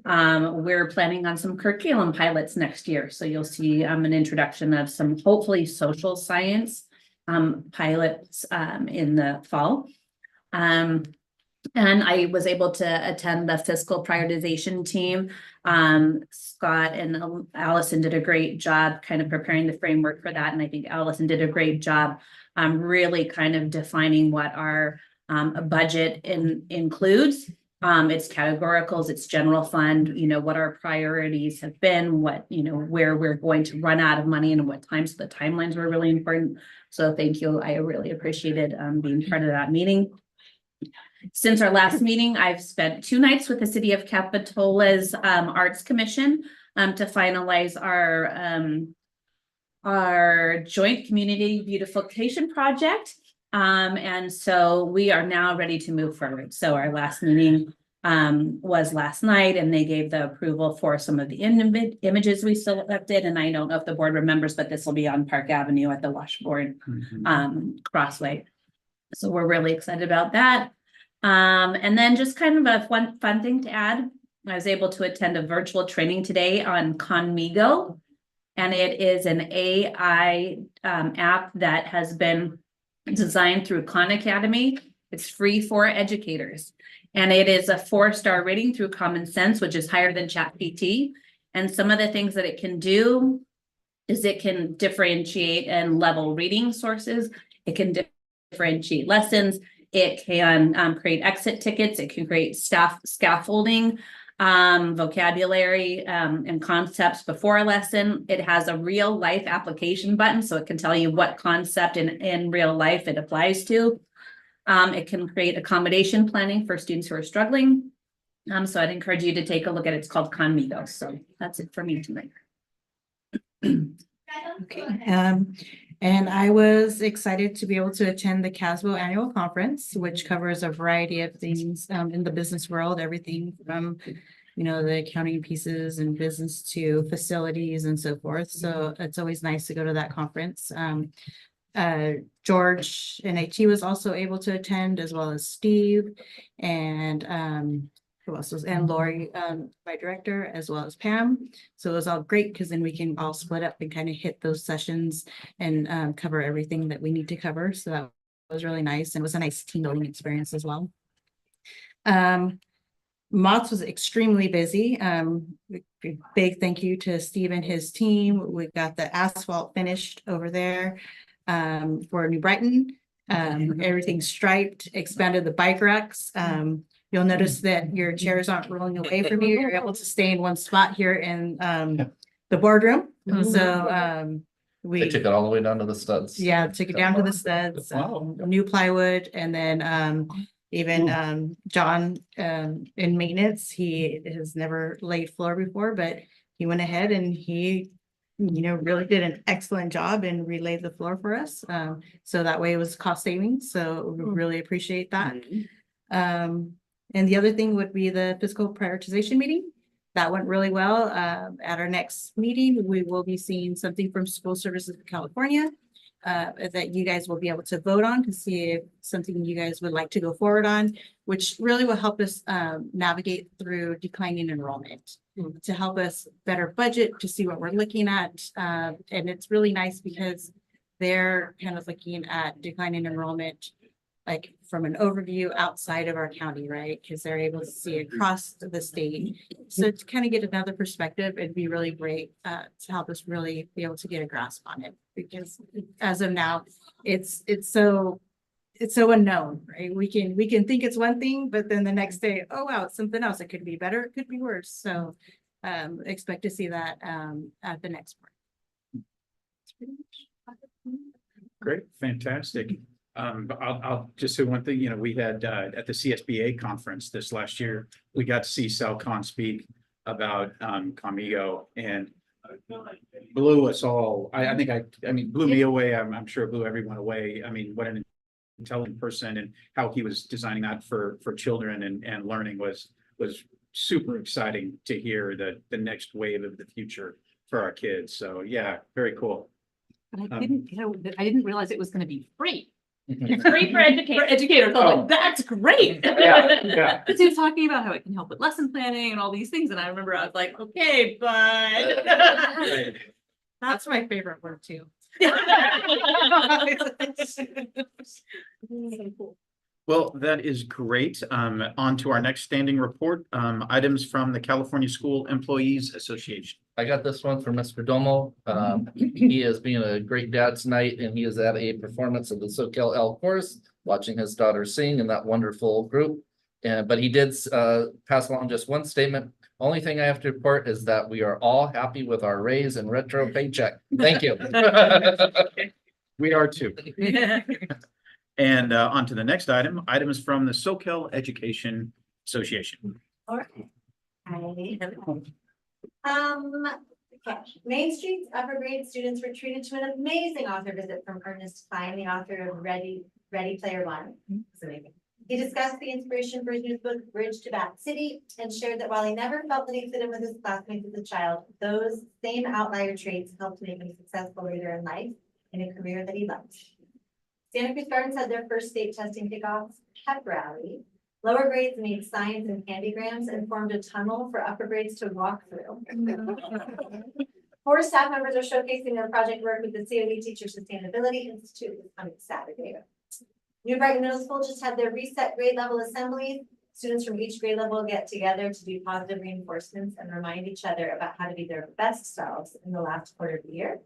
We're planning on some curriculum pilots next year. So you'll see an introduction of some hopefully social science pilots in the fall. And I was able to attend the fiscal prioritization team. Scott and Allison did a great job kind of preparing the framework for that. And I think Allison did a great job really kind of defining what our budget includes. Its categoricals, its general fund, what our priorities have been, what, where we're going to run out of money and what time. So the timelines were really important. So thank you. I really appreciated being part of that meeting. Since our last meeting, I've spent 2 nights with the City of Capitola's Arts Commission to finalize our joint community beautification project. And so we are now ready to move forward. So our last meeting was last night, and they gave the approval for some of the images we selected. And I don't know if the board remembers, but this will be on Park Avenue at the Washboard Crossway. So we're really excited about that. And then just kind of a fun thing to add, I was able to attend a virtual training today on Conmigo, and it is an AI app that has been designed through Khan Academy. It's free for educators, and it is a 4-star rating through Common Sense, which is higher than ChatGPT. And some of the things that it can do is it can differentiate and level reading sources. It can differentiate lessons. It can create exit tickets. It can create scaffolding, vocabulary, and concepts before a lesson. It has a real life application button, so it can tell you what concept in real life it applies to. It can create accommodation planning for students who are struggling. So I'd encourage you to take a look at it. It's called Conmigo. So that's it for me tonight. Okay. And I was excited to be able to attend the CASBO annual conference, which covers a variety of things in the business world, everything from, the accounting pieces and business to facilities and so forth. So it's always nice to go to that conference. George NHE was also able to attend, as well as Steve and who else was, and Lori, my director, as well as Pam. So it was all great because then we can all split up and kind of hit those sessions and cover everything that we need to cover. So that was really nice, and it was a nice team building experience as well. MOTS was extremely busy. Big thank you to Steve and his team. We got the asphalt finished over there for New Brighton. Everything striped, expanded the bike racks. You'll notice that your chairs aren't rolling away from you. You're able to stay in one spot here in the boardroom. So They took it all the way down to the studs. yeah, took it down to the studs, new plywood, and then even John in maintenance, he has never laid floor before, but he went ahead and he really did an excellent job and relayed the floor for us. So that way it was cost savings. So we really appreciate that. And the other thing would be the fiscal prioritization meeting. That went really well. At our next meeting, we will be seeing something from School Services of California that you guys will be able to vote on to see if something you guys would like to go forward on, which really will help us navigate through declining enrollment, to help us better budget, to see what we're looking at. And it's really nice because they're kind of looking at declining enrollment like from an overview outside of our county, right? Because they're able to see across the state. So to kind of get another perspective, it'd be really great to help us really be able to get a grasp on it. Because as of now, it's so it's so unknown, right? We can think it's one thing, but then the next day, oh wow, it's something else. It could be better, it could be worse. So expect to see that at the next part. Great, fantastic. But I'll just say one thing, you know, we had, at the CSBA conference this last year, we got to see Sal Khan speak about, Conmigo, and blew us all. I mean, blew me away. I'm sure it blew everyone away. I mean, what an intelligent person, and how he was designing that for children and learning was super exciting to hear the next wave of the future for our kids. So yeah, very cool. But I didn't, I didn't realize it was gonna be free. Free for educators. For educators, I was Oh. like, that's great. Yeah. Because he was talking about how it can help with lesson planning and all these things, and I remember I was like, okay, but. That's my favorite word too. Well, that is great. On to our next standing report, items from the California School Employees Association. I got this one from Mr. Domo. He is being a great dad tonight, and he is at a performance of the SoCal L Chorus, watching his daughter sing in that wonderful group. But he did pass along just one statement. Only thing I have to report is that we are all happy with our raise and retro paycheck. Thank you. We are too. And on to the next item, items from the SoCal Education Association. All right. Okay, Main Street's upper grade students were treated to an amazing author visit from Ernest Klein, the author of Ready Player One. It's amazing. He discussed the inspiration for his new book, Bridge to Bat City, and shared that while he never felt that he fit in with his classmates as a child, those same outlier traits helped make him a successful leader in life and a career that he loved. Santa Cruz Gardens had their first state testing kickoff pep rally. Lower grades made signs and candygrams and formed a tunnel for upper grades to walk through. 4 staff members are showcasing their project work with the COE Teacher Sustainability Institute this coming Saturday. New Brighton Middle School just had their reset grade level assembly. Students from each grade level get together to do positive reinforcements and remind each other about how to be their best selves in the last quarter of the year.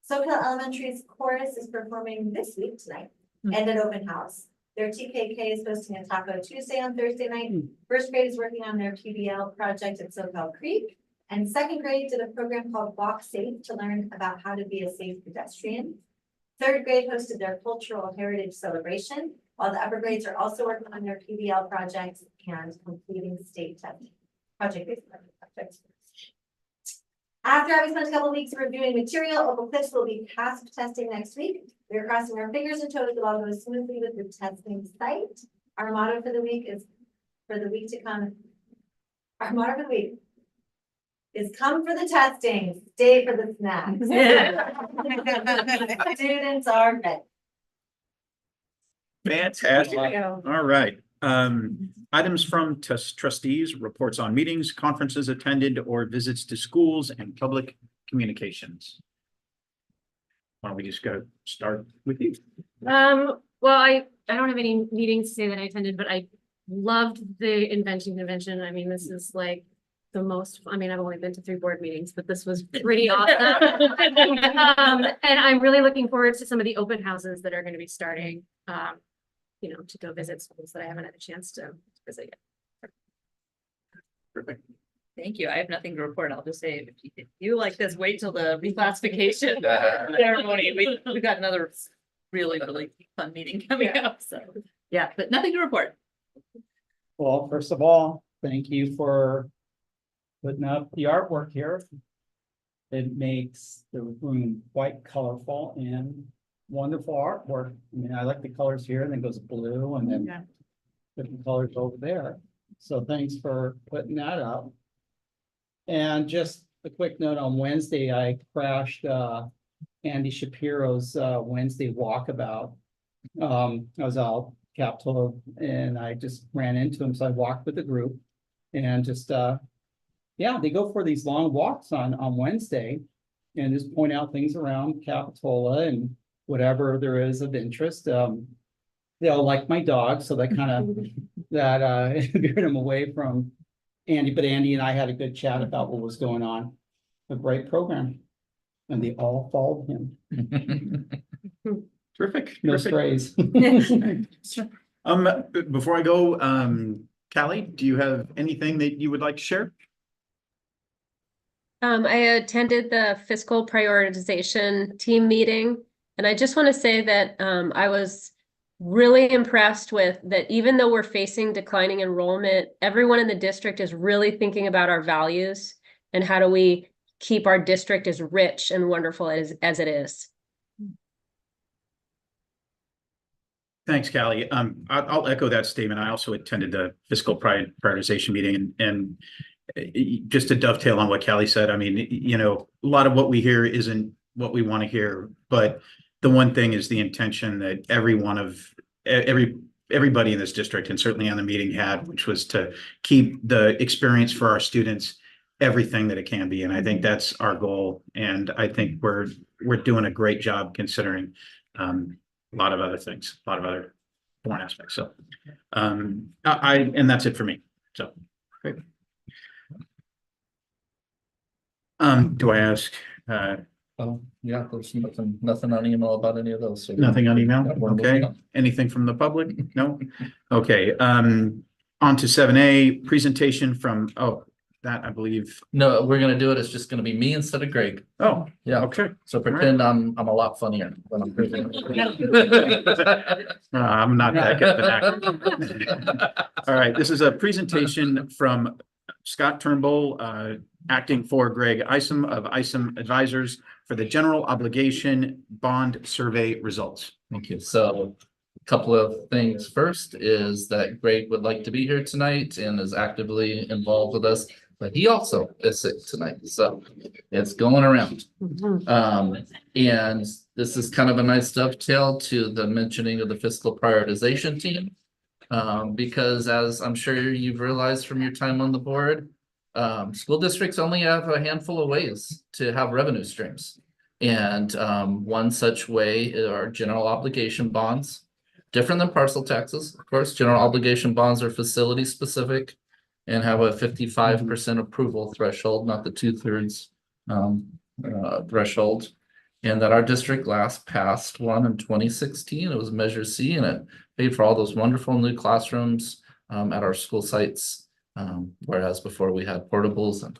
SoCal Elementary's chorus is performing this week tonight and an open house. Their TKK is hosting a Taco Tuesday on Thursday night. First grade is working on their PBL project at SoCal Creek. And second grade did a program called Walk Safe to learn about how to be a safe pedestrian. Third grade hosted their cultural heritage celebration, while the upper grades are also working on their PBL projects and completing state testing. Project-based projects. After having spent a couple of weeks reviewing material, Opal Cliffs will be CASP testing next week. We are crossing our fingers and toes that all goes smoothly with the testing site. Our motto for the week is, for the week to come, our motto for the week is come for the testing, stay for the snacks. Students are ready. Fantastic. All right. Items from trustees, reports on meetings, conferences attended, or visits to schools and public communications. Why don't we just go start with you? Well, I don't have any meetings to say that I attended, but I loved the invention convention. I mean, this is like the most, I mean, I've only been to 3 board meetings, but this was pretty awesome. And I'm really looking forward to some of the open houses that are going to be starting, you know, to go visit schools that I haven't had a chance to visit yet. Perfect. Thank you. I have nothing to report. I'll just say, if you like this, wait till the reclassification ceremony. We got another really fun meeting coming up. So yeah, but nothing to report. Well, first of all, thank you for putting up the artwork here. It makes the room quite colorful and wonderful artwork. I mean, I like the colors here, and then goes blue and then different colors over there. So thanks for putting that up. And just a quick note, on Wednesday, I crashed Andy Shapiro's Wednesday walkabout. I was out Capitol and I just ran into him. So I walked with the group and just yeah, they go for these long walks on Wednesday and just point out things around Capitola and whatever there is of interest. They all like my dog, so that kind of that veered them away from Andy, but Andy and I had a good chat about what was going on. A great program. And they all followed him. Terrific. No terrific. strays. Before I go, Callie, do you have anything that you would like to share? I attended the fiscal prioritization team meeting, and I just want to say that I was really impressed with that even though we're facing declining enrollment, everyone in the district is really thinking about our values and how do we keep our district as rich and wonderful as it is. Thanks, Callie. I'll echo that statement. I also attended the fiscal prioritization meeting and just to dovetail on what Callie said, I mean, you know, a lot of what we hear isn't what we want to hear, but the one thing is the intention that everybody in this district and certainly on the meeting had, which was to keep the experience for our students everything that it can be. And I think that's our goal. And I think we're doing a great job considering a lot of other things, a lot of other foreign aspects. So and that's it for me. So great. Do I ask Oh, yeah, there's nothing on email about any of those. So nothing on email? Yeah, we're Okay. moving on. Anything from the public? No? Okay. On to 7A, presentation from, that I believe. No, we're gonna do it. It's just gonna be me instead of Greg. Oh, Yeah. okay. So pretend I'm a lot funnier when I'm presenting. I'm not that good of an actor. All right, this is a presentation from Scott Turnbull, acting for Greg Isom of Isom Advisors for the general obligation bond survey results. Thank you. So a couple of things. First is that Greg would like to be here tonight and is actively involved with us, but he also is sick tonight. So it's going around. And this is kind of a nice dovetail to the mentioning of the fiscal prioritization team. Because as I'm sure you've realized from your time on the board, school districts only have a handful of ways to have revenue streams. And one such way are general obligation bonds, different than parcel taxes. Of course, general obligation bonds are facility specific and have a 55% approval threshold, not the 2/3 threshold. And that our district last passed one in 2016. It was Measure C, and it paid for all those wonderful new classrooms at our school sites. Whereas before we had portables, and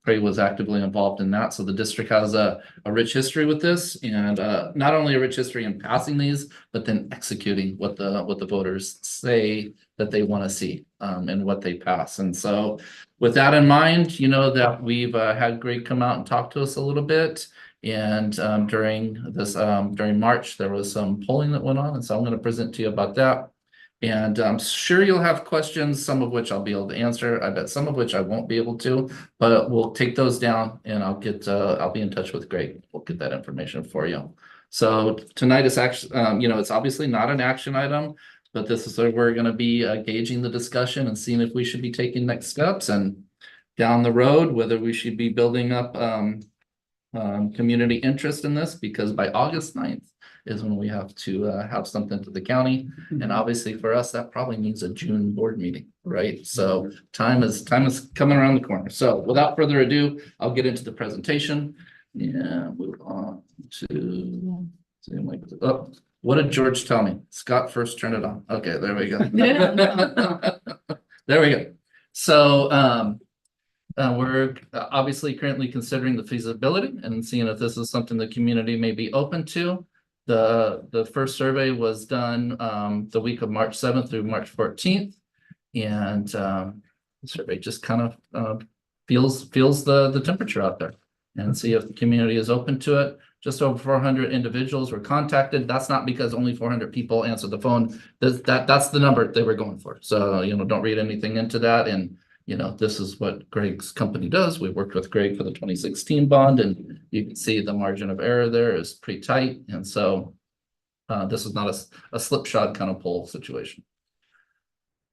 Craig was actively involved in that. So the district has a rich history with this, and not only a rich history in passing these, but then executing what the voters say that they want to see and what they pass. And so with that in mind, you know that we've had Greg come out and talk to us a little bit. And during March, there was some polling that went on, and so I'm going to present to you about that. And I'm sure you'll have questions, some of which I'll be able to answer. I bet some of which I won't be able to, but we'll take those down and I'll be in touch with Greg. We'll get that information for you. So tonight is actually, it's obviously not an action item, but this is where we're going to be gauging the discussion and seeing if we should be taking next steps and down the road, whether we should be building up community interest in this, because by August 9th is when we have to have something to the county. And obviously for us, that probably means a June board meeting, right? So time is coming around the corner. So without further ado, I'll get into the presentation and move on to, oh, what did George tell me? Scott, first turn it on. Okay, there we go. There we go. So we're obviously currently considering the feasibility and seeing if this is something the community may be open to. The first survey was done the week of March 7th through March 14th. And the survey just kind of feels the temperature out there and see if the community is open to it. Just over 400 individuals were contacted. That's not because only 400 people answered the phone. That's the number they were going for. So, don't read anything into that. And this is what Greg's company does. We worked with Greg for the 2016 bond, and you can see the margin of error there is pretty tight. And so this is not a slipshod kind of poll situation.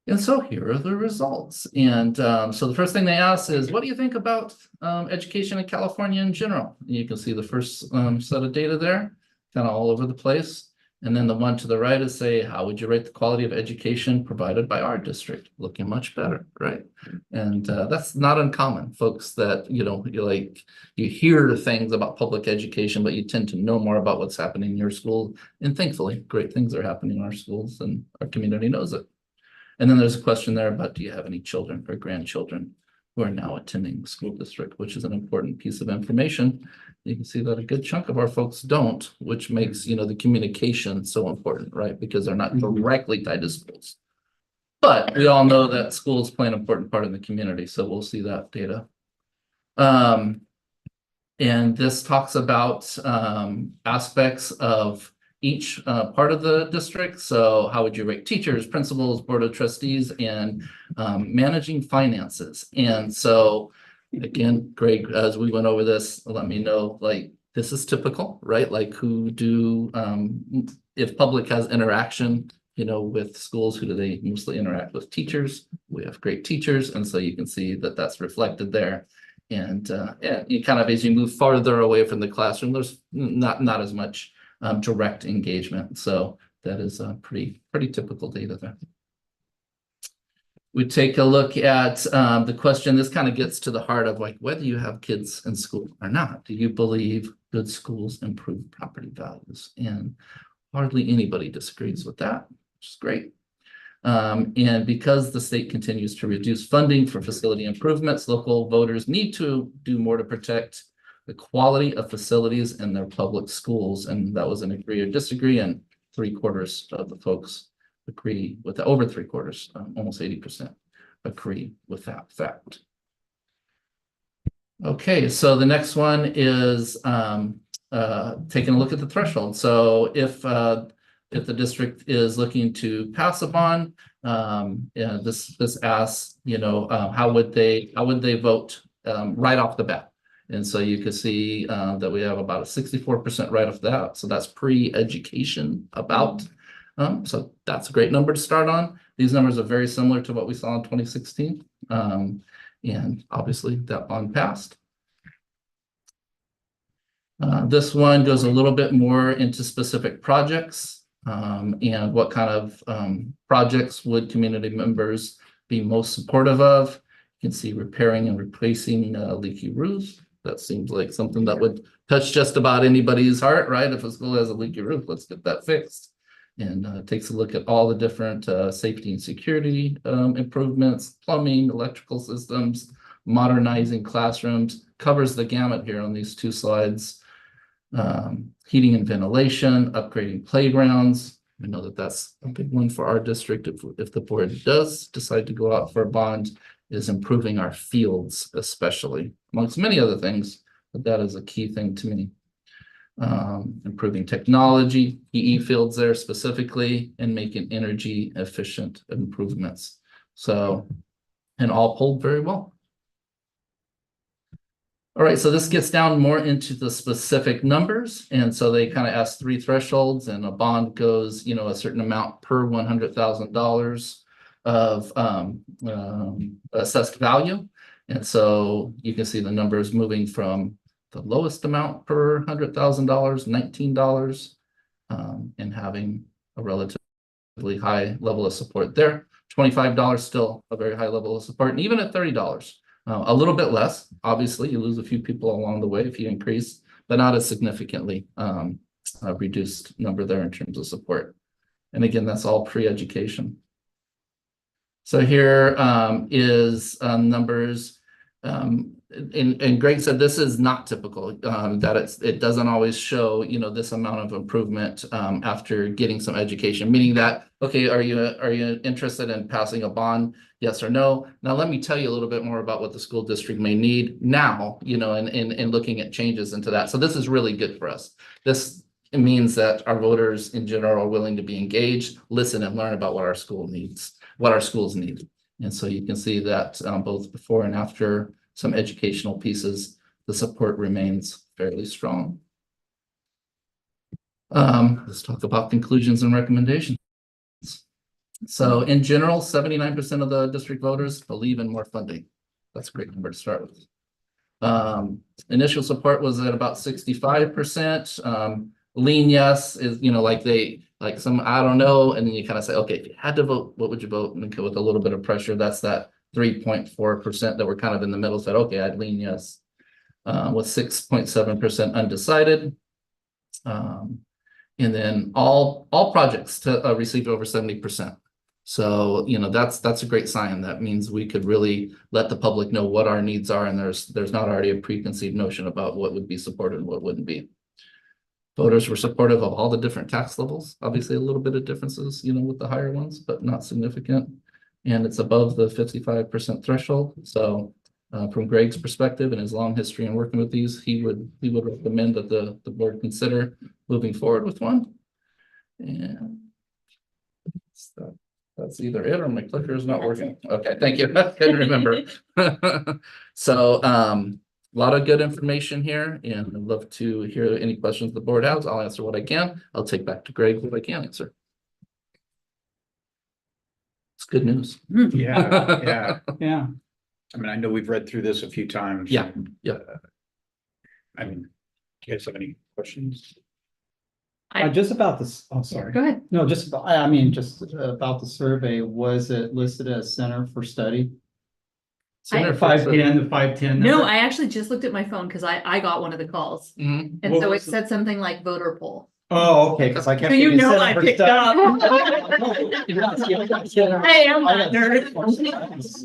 And so here are the results. And so the first thing they ask is, what do you think about education in California in general? And you can see the first set of data there, kind of all over the place. And then the one to the right is say, how would you rate the quality of education provided by our district? Looking much better, right? And that's not uncommon, folks, that, you know, you hear things about public education, but you tend to know more about what's happening in your school. And thankfully, great things are happening in our schools and our community knows it. And then there's a question there about, do you have any children or grandchildren who are now attending the school district, which is an important piece of information. You can see that a good chunk of our folks don't, which makes, you know, the communication so important, right? Because they're not directly tied to schools. But we all know that schools play an important part in the community, so we'll see that data. And this talks about aspects of each part of the district. So how would you rate teachers, principals, board of trustees, and managing finances? And so again, Greg, as we went over this, let me know, like, this is typical, right? Like, who do, if public has interaction, you know, with schools, who do they mostly interact with? Teachers. We have great teachers. And so you can see that that's reflected there. And yeah, you kind of, as you move farther away from the classroom, there's not as much direct engagement. So that is pretty typical data there. We take a look at the question. This kind of gets to the heart of, like, whether you have kids in school or not. Do you believe good schools improve property values? And hardly anybody disagrees with that, which is great. And because the state continues to reduce funding for facility improvements, local voters need to do more to protect the quality of facilities in their public schools. And that was an agree or disagree, and 3/4 of the folks agree with that. Over 3/4, almost 80% agree with that fact. Okay, so the next one is taking a look at the threshold. So if the district is looking to pass a bond, this asks, you know, how would they vote right off the bat? And so you can see that we have about a 64% right off that. So that's pre-education about. So that's a great number to start on. These numbers are very similar to what we saw in 2016. And obviously that bond passed. This one goes a little bit more into specific projects and what kind of projects would community members be most supportive of. You can see repairing and replacing leaky roofs. That seems like something that would touch just about anybody's heart, right? If a school has a leaky roof, let's get that fixed. And takes a look at all the different safety and security improvements, plumbing, electrical systems, modernizing classrooms, covers the gamut here on these two slides. Heating and ventilation, upgrading playgrounds. I know that that's a big one for our district. If the board does decide to go out for a bond, is improving our fields, especially, amongst many other things, but that is a key thing to me. Improving technology, PE fields there specifically, and making energy efficient improvements. So, and all polled very well. All right, so this gets down more into the specific numbers. And so they kind of ask 3 thresholds, and a bond goes, you know, a certain amount per $100,000 of assessed value. And so you can see the numbers moving from the lowest amount per $100,000, $19, and having a relatively high level of support there. $25 still a very high level of support, and even at $30, a little bit less. Obviously, you lose a few people along the way if you increase, but not as significantly a reduced number there in terms of support. And again, that's all pre-education. So here is numbers. And Greg said this is not typical, that it doesn't always show, you know, this amount of improvement after getting some education, meaning that, okay, are you interested in passing a bond? Yes or no? Now, let me tell you a little bit more about what the school district may need now, you know, and looking at changes into that. So this is really good for us. This means that our voters in general are willing to be engaged, listen, and learn about what our school needs, what our schools need. And so you can see that both before and after some educational pieces, the support remains fairly strong. Let's talk about conclusions and recommendations. So in general, 79% of the district voters believe in more funding. That's a great number to start with. Initial support was at about 65%. Lean yes is, you know, like like some, I don't know, and then you kind of say, okay, if you had to vote, what would you vote? And with a little bit of pressure, that's that 3.4% that we're kind of in the middle, said, okay, I'd lean yes. With 6.7% undecided. And then all projects to received over 70%. So, you know, that's a great sign. That means we could really let the public know what our needs are, and there's not already a preconceived notion about what would be supported and what wouldn't be. Voters were supportive of all the different tax levels. Obviously, a little bit of differences, you know, with the higher ones, but not significant. And it's above the 55% threshold. So from Greg's perspective and his long history in working with these, he would recommend that the board consider moving forward with one. And that's either it or my clicker is not working. Okay, thank you. I couldn't remember. So a lot of good information here, and I'd love to hear any questions the board has. I'll answer what I can. I'll take back to Greg what I can answer. It's good news. Yeah. Yeah. I mean, I know we've read through this a few times. Yeah, and, yeah. I mean, do you guys have any questions? Just about this, oh, sorry. Go ahead. No, just, I mean, just about the survey, was it listed as Center for Study? Center for 510, the 510. No, I actually just looked at my phone because I got one of the calls. Mhm. And What so it was it? said something like voter poll. Oh, okay, because I kept. So you getting know Center I for picked Study. up. Hey, I'm not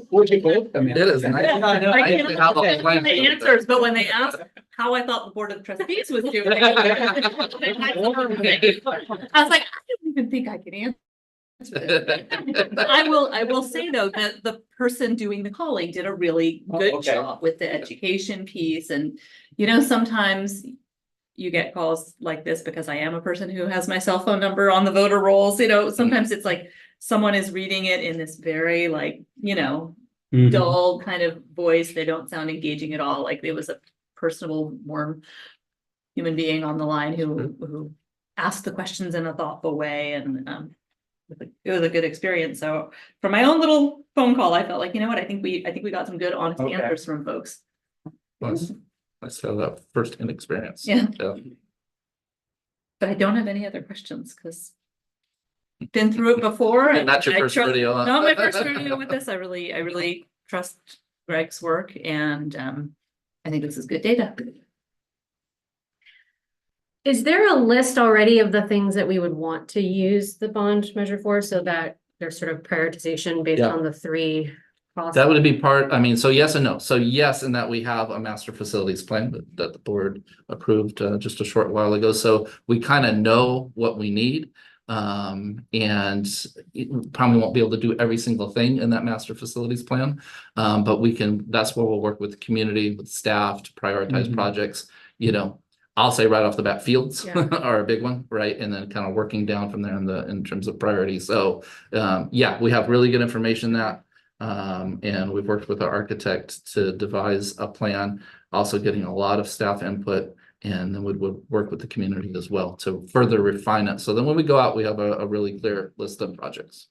Where'd you both come in? It is. I know. I actually have a can't plan the for answers, but when they asked how I thought the Board of Trustees was doing. I was like, I don't even think I can answer. I will say though, that the person doing the calling did a really good okay. job with the education piece. And, you know, sometimes you get calls like this because I am a person who has my cell phone number on the voter rolls, you know, sometimes it's like someone is reading it in this very like, you know, Mhm. dull kind of voice. They don't sound engaging at all. Like it was a personable, warm human being on the line who asked the questions in a thoughtful way. And it was a good experience. So for my own little phone call, I felt like, you know what, I think we got some good honest Okay. answers from folks. Let's have that first-hand experience. Yeah. But I don't have any other questions because been through it before. And that's your I first trust- rodeo, huh? Not my first rodeo with this. I really trust Greg's work, and I think this is good data. Is there a list already of the things that we would want to use the bond measure for so that there's sort of prioritization based Yeah. on the three? That would be part, I mean, so yes and no. So yes, in that we have a master facilities plan that the board approved just a short while ago. So we kind of know what we need. And it probably won't be able to do every single thing in that master facilities plan. But that's where we'll work with the community, with staff to prioritize Mhm. projects. You know, I'll say right off the bat, fields Yeah. are a big one, right? And then kind of working down from there in terms of priority. So yeah, we have really good information that. And we've worked with our architect to devise a plan, also getting a lot of staff input, and then we would work with the community as well to further refine it. So then when we go out, we have a really clear list of projects.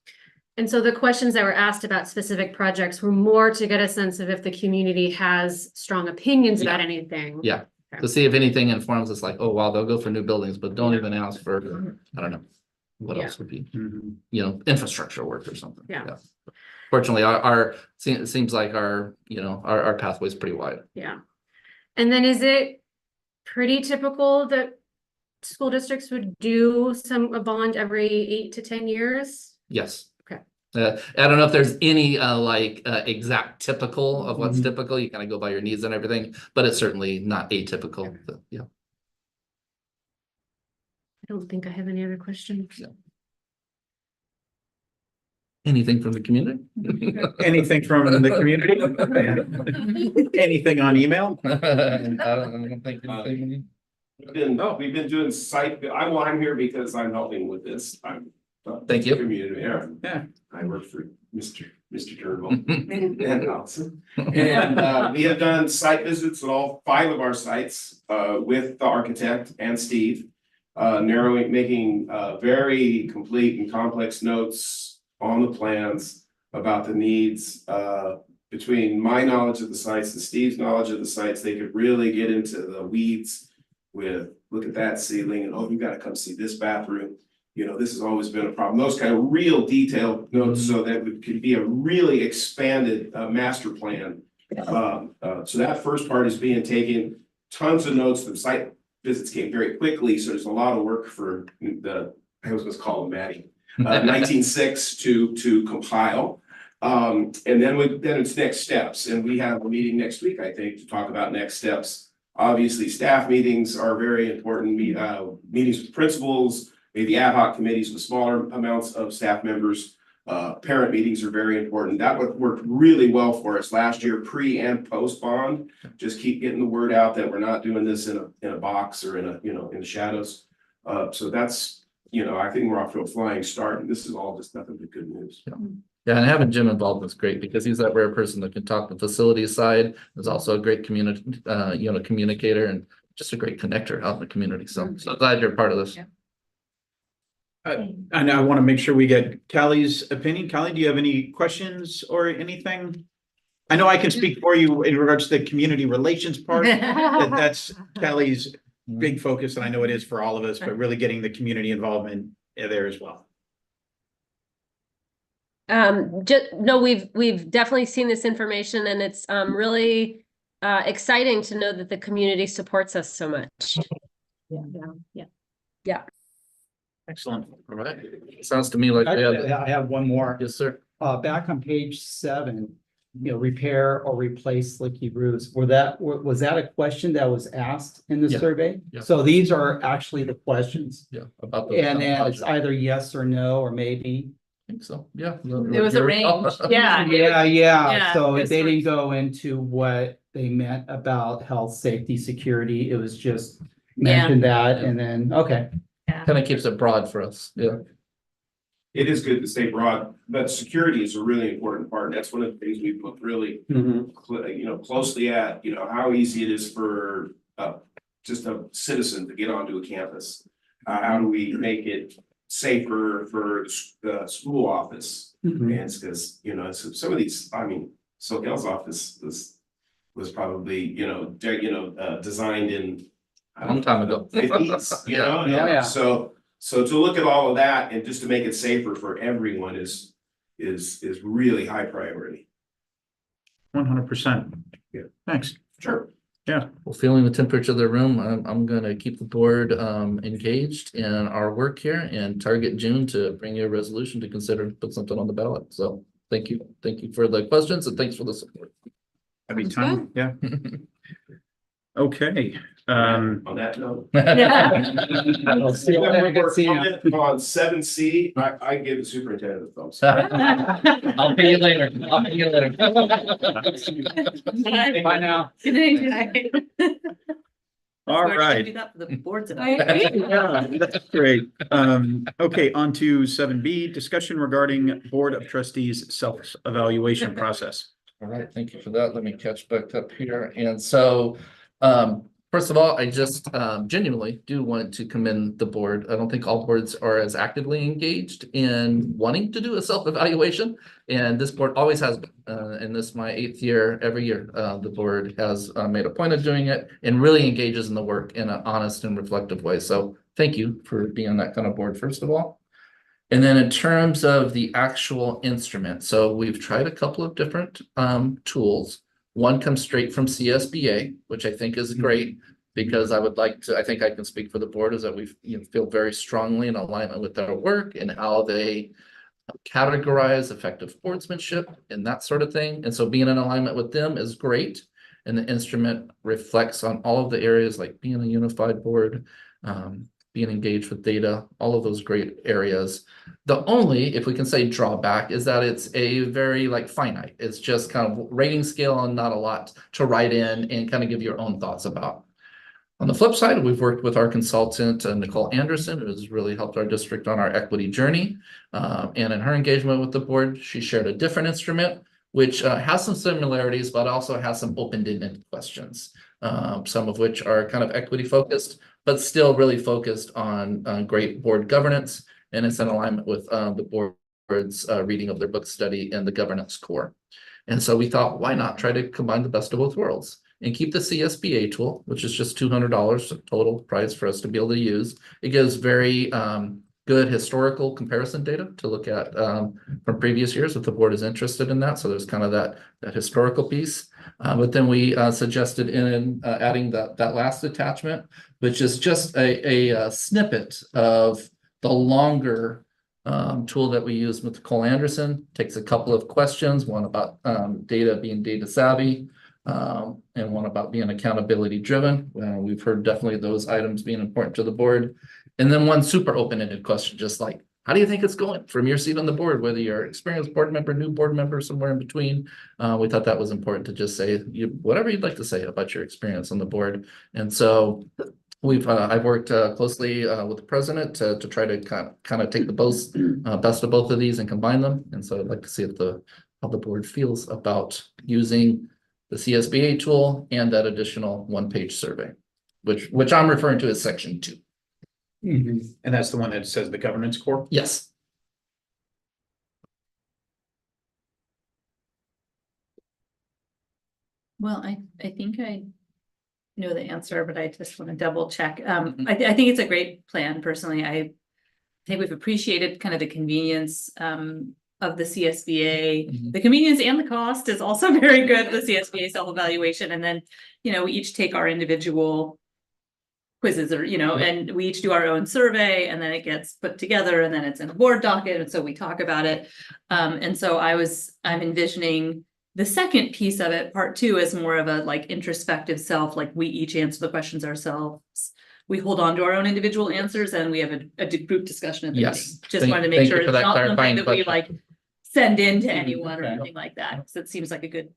And so the questions that were asked about specific projects were more to get a sense of if the community has strong opinions about anything. Yeah, to see if anything informs us like, oh, wow, they'll go for new buildings, but don't even ask for, I don't know, what Yeah. else would be, Mhm. you know, infrastructure work or something. Yeah. Fortunately, it seems like our pathway is pretty wide. Yeah. And then is it pretty typical that school districts would do a bond every 8 to 10 years? Yes. Okay. I don't know if there's any exact typical of what's Mhm. typical. You kind of go by your needs and everything, but it's certainly not atypical. Yeah. I don't think I have any other questions. Anything from the community? Anything from the community? Anything on email? I don't think anything. We've been doing I'm here because I'm helping with this. Thank you. Community, Yeah. I work for Mr. Turnbull and Allison. And we have done site visits at all 5 of our sites with the architect and Steve. Making very complete and complex notes on the plans about the needs. Between my knowledge of the sites and Steve's knowledge of the sites, they could really get into the weeds with, look at that ceiling, and oh, you gotta come see this bathroom. this has always been a problem. Those kind of real detailed notes so that it could be a really expanded master plan. So that first part is being taken, tons of notes. The site visits came very quickly, so there's a lot of work for I was gonna call him Maddie, 19.6 to compile. And then it's next steps, and we have a meeting next week, I think, to talk about next steps. Obviously, staff meetings are very important, meetings with principals, maybe ad hoc committees with smaller amounts of staff members. Parent meetings are very important. That worked really well for us last year, pre and post bond. Just keep getting the word out that we're not doing this in a box or in the shadows. So that's, I think we're off to a flying start, and this is all just nothing but good news. Yeah, and having Jim involved is great because he's that rare person that can talk the facility side. He's also a great community, communicator and just a great connector out in the community. So glad you're part of this. Yeah. And I want to make sure we get Callie's opinion. Callie, do you have any questions or anything? I know I can speak for you in regards to the community relations part. That's Callie's big focus, and I know it is for all of us, but really getting the community involvement there as well. We've definitely seen this information, and it's really exciting to know that the community supports us so much. Yeah. Excellent. All right. Sounds to me like we have. I have one more. Yes, sir. Back on page 7, repair or replace leaky roofs. Was that a question that was asked in the Yeah. survey? Yeah. So these are actually the questions. Yeah. About those. And then it's either yes or no, or maybe. I think so. Yeah. It was a range. Yeah. Yeah. So it was they sort didn't go into what they meant about health, safety, security. It was just mentioned that, and then, okay. Kind of keeps it broad for us. Yeah. It is good to stay broad, but security is a really important part. And that's one of the things we've looked really, closely at, how easy it is for just a citizen to get onto a campus. How do we make it safer for the school office? And it's because, some of these, SoCal's office was probably, designed in A long time ago. 50s, Yeah. So to look at all of that and just to make it safer for everyone is really high priority. 100%. Yeah. Thanks. Sure. Yeah. Well, feeling the temperature of the room, I'm going to keep the board engaged in our work here and target June to bring you a resolution to consider put something on the ballot. So thank you for the questions and thanks for the support. Every time. Yeah. Okay. On that note. I'll see you later. Good seeing you. On 7C, I give the superintendent a thumbs. I'll pay you later. Bye now. Good night. All We're gonna right. do that for the board Yeah, tonight. that's great. Okay, on to 7B, discussion regarding Board of Trustees self-evaluation process. All right, thank you for that. Let me catch back up here. And so, first of all, I just genuinely do want to commend the board. I don't think all boards are as actively engaged in wanting to do a self-evaluation. And this board always has been. And this is my 8th year. Every year, the board has made a point of doing it and really engages in the work in an honest and reflective way. So thank you for being on that kind of board, first of all. And then in terms of the actual instrument, so we've tried a couple of different tools. One comes straight from CSBA, which I think is great because I think I can speak for the board is that we feel very strongly in alignment with their work and how they categorize effective boardsmanship and that sort of thing. And so being in alignment with them is great. And the instrument reflects on all of the areas like being a unified board, being engaged with data, all of those great areas. The only, if we can say drawback, is that it's a very finite. It's just kind of rating scale and not a lot to write in and kind of give your own thoughts about. On the flip side, we've worked with our consultant, Nicole Anderson, who has really helped our district on our equity journey. And in her engagement with the board, she shared a different instrument, which has some similarities, but also has some open-ended questions, some of which are kind of equity focused, but still really focused on great board governance. And it's in alignment with the board's reading of their book study and the governance core. And so we thought, why not try to combine the best of both worlds and keep the CSBA tool, which is just $200 total price for us to be able to use. It gives very good historical comparison data to look at from previous years if the board is interested in that. So there's kind of that historical piece. But then we suggested in adding that last attachment, which is just a snippet of the longer tool that we use with Cole Anderson. Takes a couple of questions, one about data being data savvy, and one about being accountability driven. We've heard definitely those items being important to the board. And then one super open-ended question, just like, how do you think it's going from your seat on the board, whether you're an experienced board member, new board member, somewhere in between? We thought that was important to just say whatever you'd like to say about your experience on the board. And so I've worked closely with the president to try to kind of take the best of both of these and combine them. And so I'd like to see how the board feels about using the CSBA tool and that additional one-page survey, which I'm referring to as section 2. And that's the one that says the governance core? Yes. Well, I think I know the answer, but I just want to double check. I think it's a great plan personally. I think we've appreciated kind of the convenience of the CSBA. The convenience and the cost is also very good, the CSBA self-evaluation. And then, we each take our individual quizzes or, and we each do our own survey and then it gets put together and then it's in a board docket. And so we talk about it. And so I'm envisioning the second piece of it, part 2, is more of a like introspective self, like we each answer the questions ourselves. We hold on to our own individual answers and we have a group discussion at the meeting. Just wanted to make sure it's not something that we like send in to anyone or anything like that. Because it seems like a good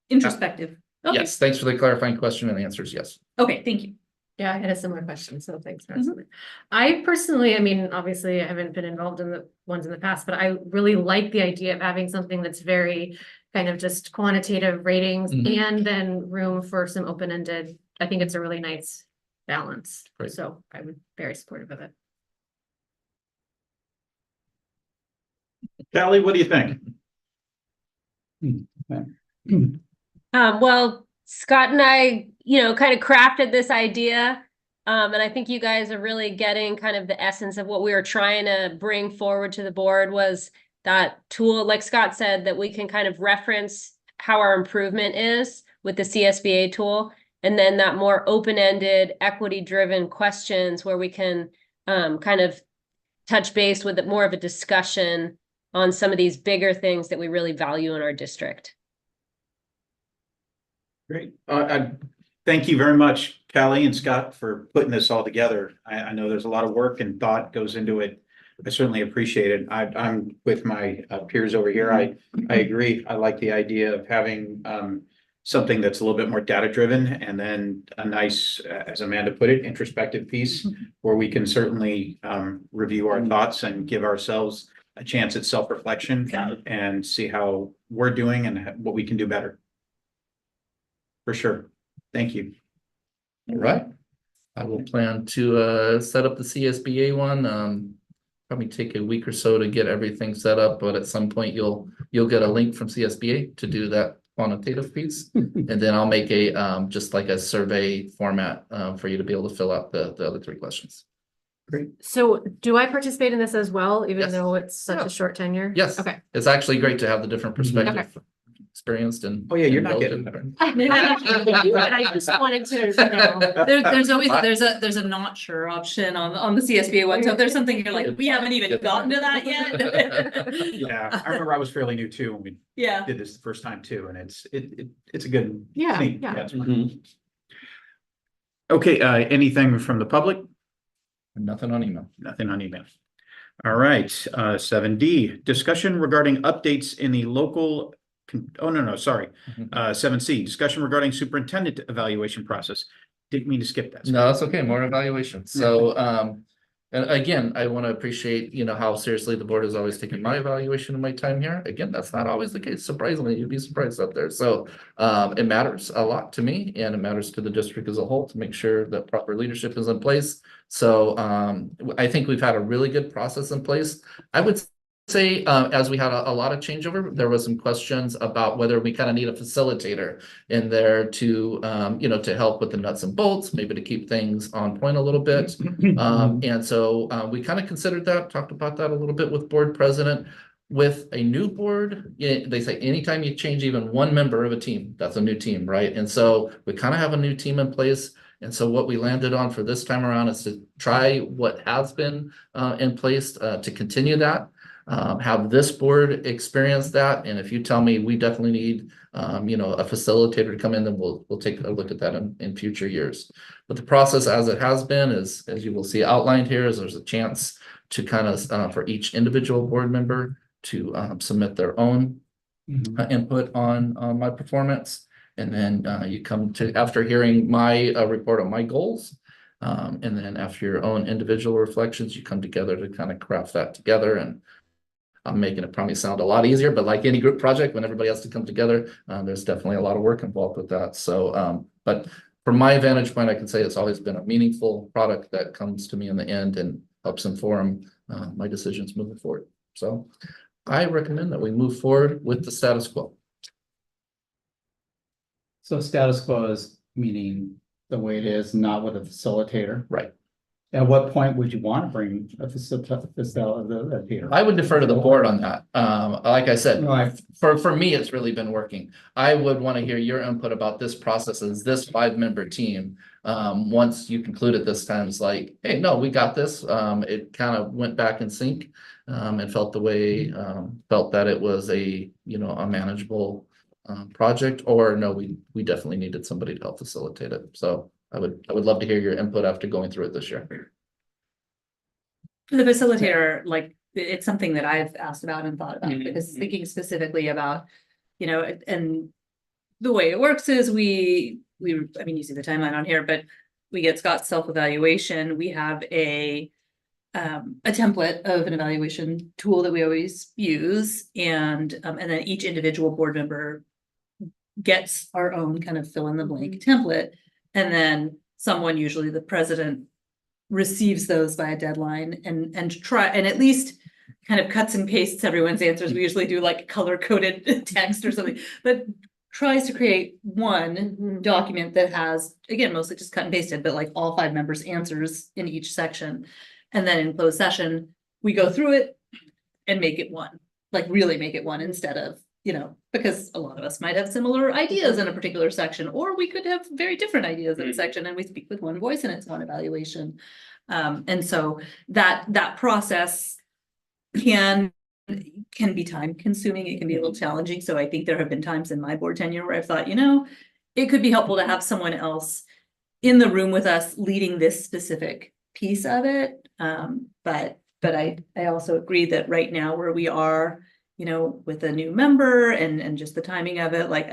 introspective. Okay. Yes, thanks for the clarifying question and answers. Yes. Okay, thank you. Yeah, I had a similar question, so thanks for asking. I personally, I mean, obviously I haven't been involved in the ones in the past, but I really like the idea of having something that's very kind of just quantitative ratings and then room for some open-ended. I think it's a really nice balance. Great. So I would very supportive of it. Callie, what do you think? Well, Scott and I, kind of crafted this idea. And I think you guys are really getting kind of the essence of what we were trying to bring forward to the board was that tool, like Scott said, that we can kind of reference how our improvement is with the CSBA tool. And then that more open-ended, equity-driven questions where we can kind of touch base with more of a discussion on some of these bigger things that we really value in our district. Great. Thank you very much, Callie and Scott, for putting this all together. I know there's a lot of work and thought goes into it. I certainly appreciate it. I'm with my peers over here. I agree. I like the idea of having something that's a little bit more data driven and then a nice, as Amanda put it, introspective piece where we can certainly review our thoughts and give ourselves a chance at self-reflection and see how we're doing and what we can do better. For sure. Thank you. All right. I will plan to set up the CSBA one. Probably take a week or so to get everything set up, but at some point you'll get a link from CSBA to do that quantitative piece. And then I'll make a just like a survey format for you to be able to fill out the other 3 questions. Great. So do I participate in this as well, even Yes. though it's such a short tenure? Yes. Okay. It's actually great to have the different perspective. Experienced and Oh yeah, you're not relative. getting I just wanted to. There's always there's a not sure option on the CSBA one. So if there's something you're like, we haven't even gotten to that yet. Yeah, I remember I was fairly new too when we Yeah. did this the first time too, and it's a good Yeah, thing. yeah. It's fun. Okay, anything from the public? Nothing on email. Nothing on email. All right, 7D, discussion regarding updates in the local. Oh, no, sorry. 7C, discussion regarding superintendent evaluation process. Didn't mean to skip that. No, that's okay. More evaluation. So, and again, I want to appreciate, how seriously the board has always taken my evaluation in my time here. Again, that's not always the case. Surprisingly, you'd be surprised up there. So, it matters a lot to me and it matters to the district as a whole to make sure that proper leadership is in place. So, I think we've had a really good process in place. I would say, as we had a lot of changeover, there was some questions about whether we kind of need a facilitator in there to, to help with the nuts and bolts, maybe to keep things on point a little bit. And so we kind of considered that, talked about that a little bit with board president. With a new board, they say anytime you change even one member of a team, that's a new team, right? And so we kind of have a new team in place. And so what we landed on for this time around is to try what has been in place to continue that. Have this board experience that, and if you tell me we definitely need, a facilitator to come in, then we'll take a look at that in future years. But the process as it has been is, as you will see outlined here, is there's a chance to kind of for each individual board member to submit their own input on my performance, and then you come to after hearing my report on my goals. And then after your own individual reflections, you come together to kind of craft that together. And I'm making it probably sound a lot easier, but like any group project, when everybody has to come together, there's definitely a lot of work involved with that. So, but from my vantage point, I can say it's always been a meaningful product that comes to me in the end and helps inform my decisions moving forward. So I recommend that we move forward with the status quo. So status quo is meaning the way it is, not with a facilitator. Right. At what point would you want to bring a facilitator? I would defer to the board on that. Like I said, Right. for me, it's really been working. I would want to hear your input about this process as this 5-member team. Once you concluded this time, it's like, hey, no, we got this. It kind of went back in sync and felt the way, felt that it was a manageable project, or no, we definitely needed somebody to help facilitate it. So I would love to hear your input after going through it this year. The facilitator, like, it's something that I've asked about and thought about, because thinking specifically about, and the way it works is we, I mean, you see the timeline on here, but we get Scott's self-evaluation. We have a template of an evaluation tool that we always use. And then each individual board member gets our own kind of fill in the blank template. And then someone, usually the president, receives those by a deadline and at least kind of cuts and pastes everyone's answers. We usually do like color coded text or something, but tries to create one document that has, again, mostly just cut and pasted, but like all 5 members' answers in each section. And then in closed session, we go through it and make it one, like really make it one, instead of, because a lot of us might have similar ideas in a particular section, or we could have very different ideas in a section, and we speak with one voice and it's one evaluation. And so that process can be time consuming. It can be a little challenging. So I think there have been times in my board tenure where I've thought, it could be helpful to have someone else in the room with us leading this specific piece of it. But I also agree that right now where we are, with a new member and just the timing of it, like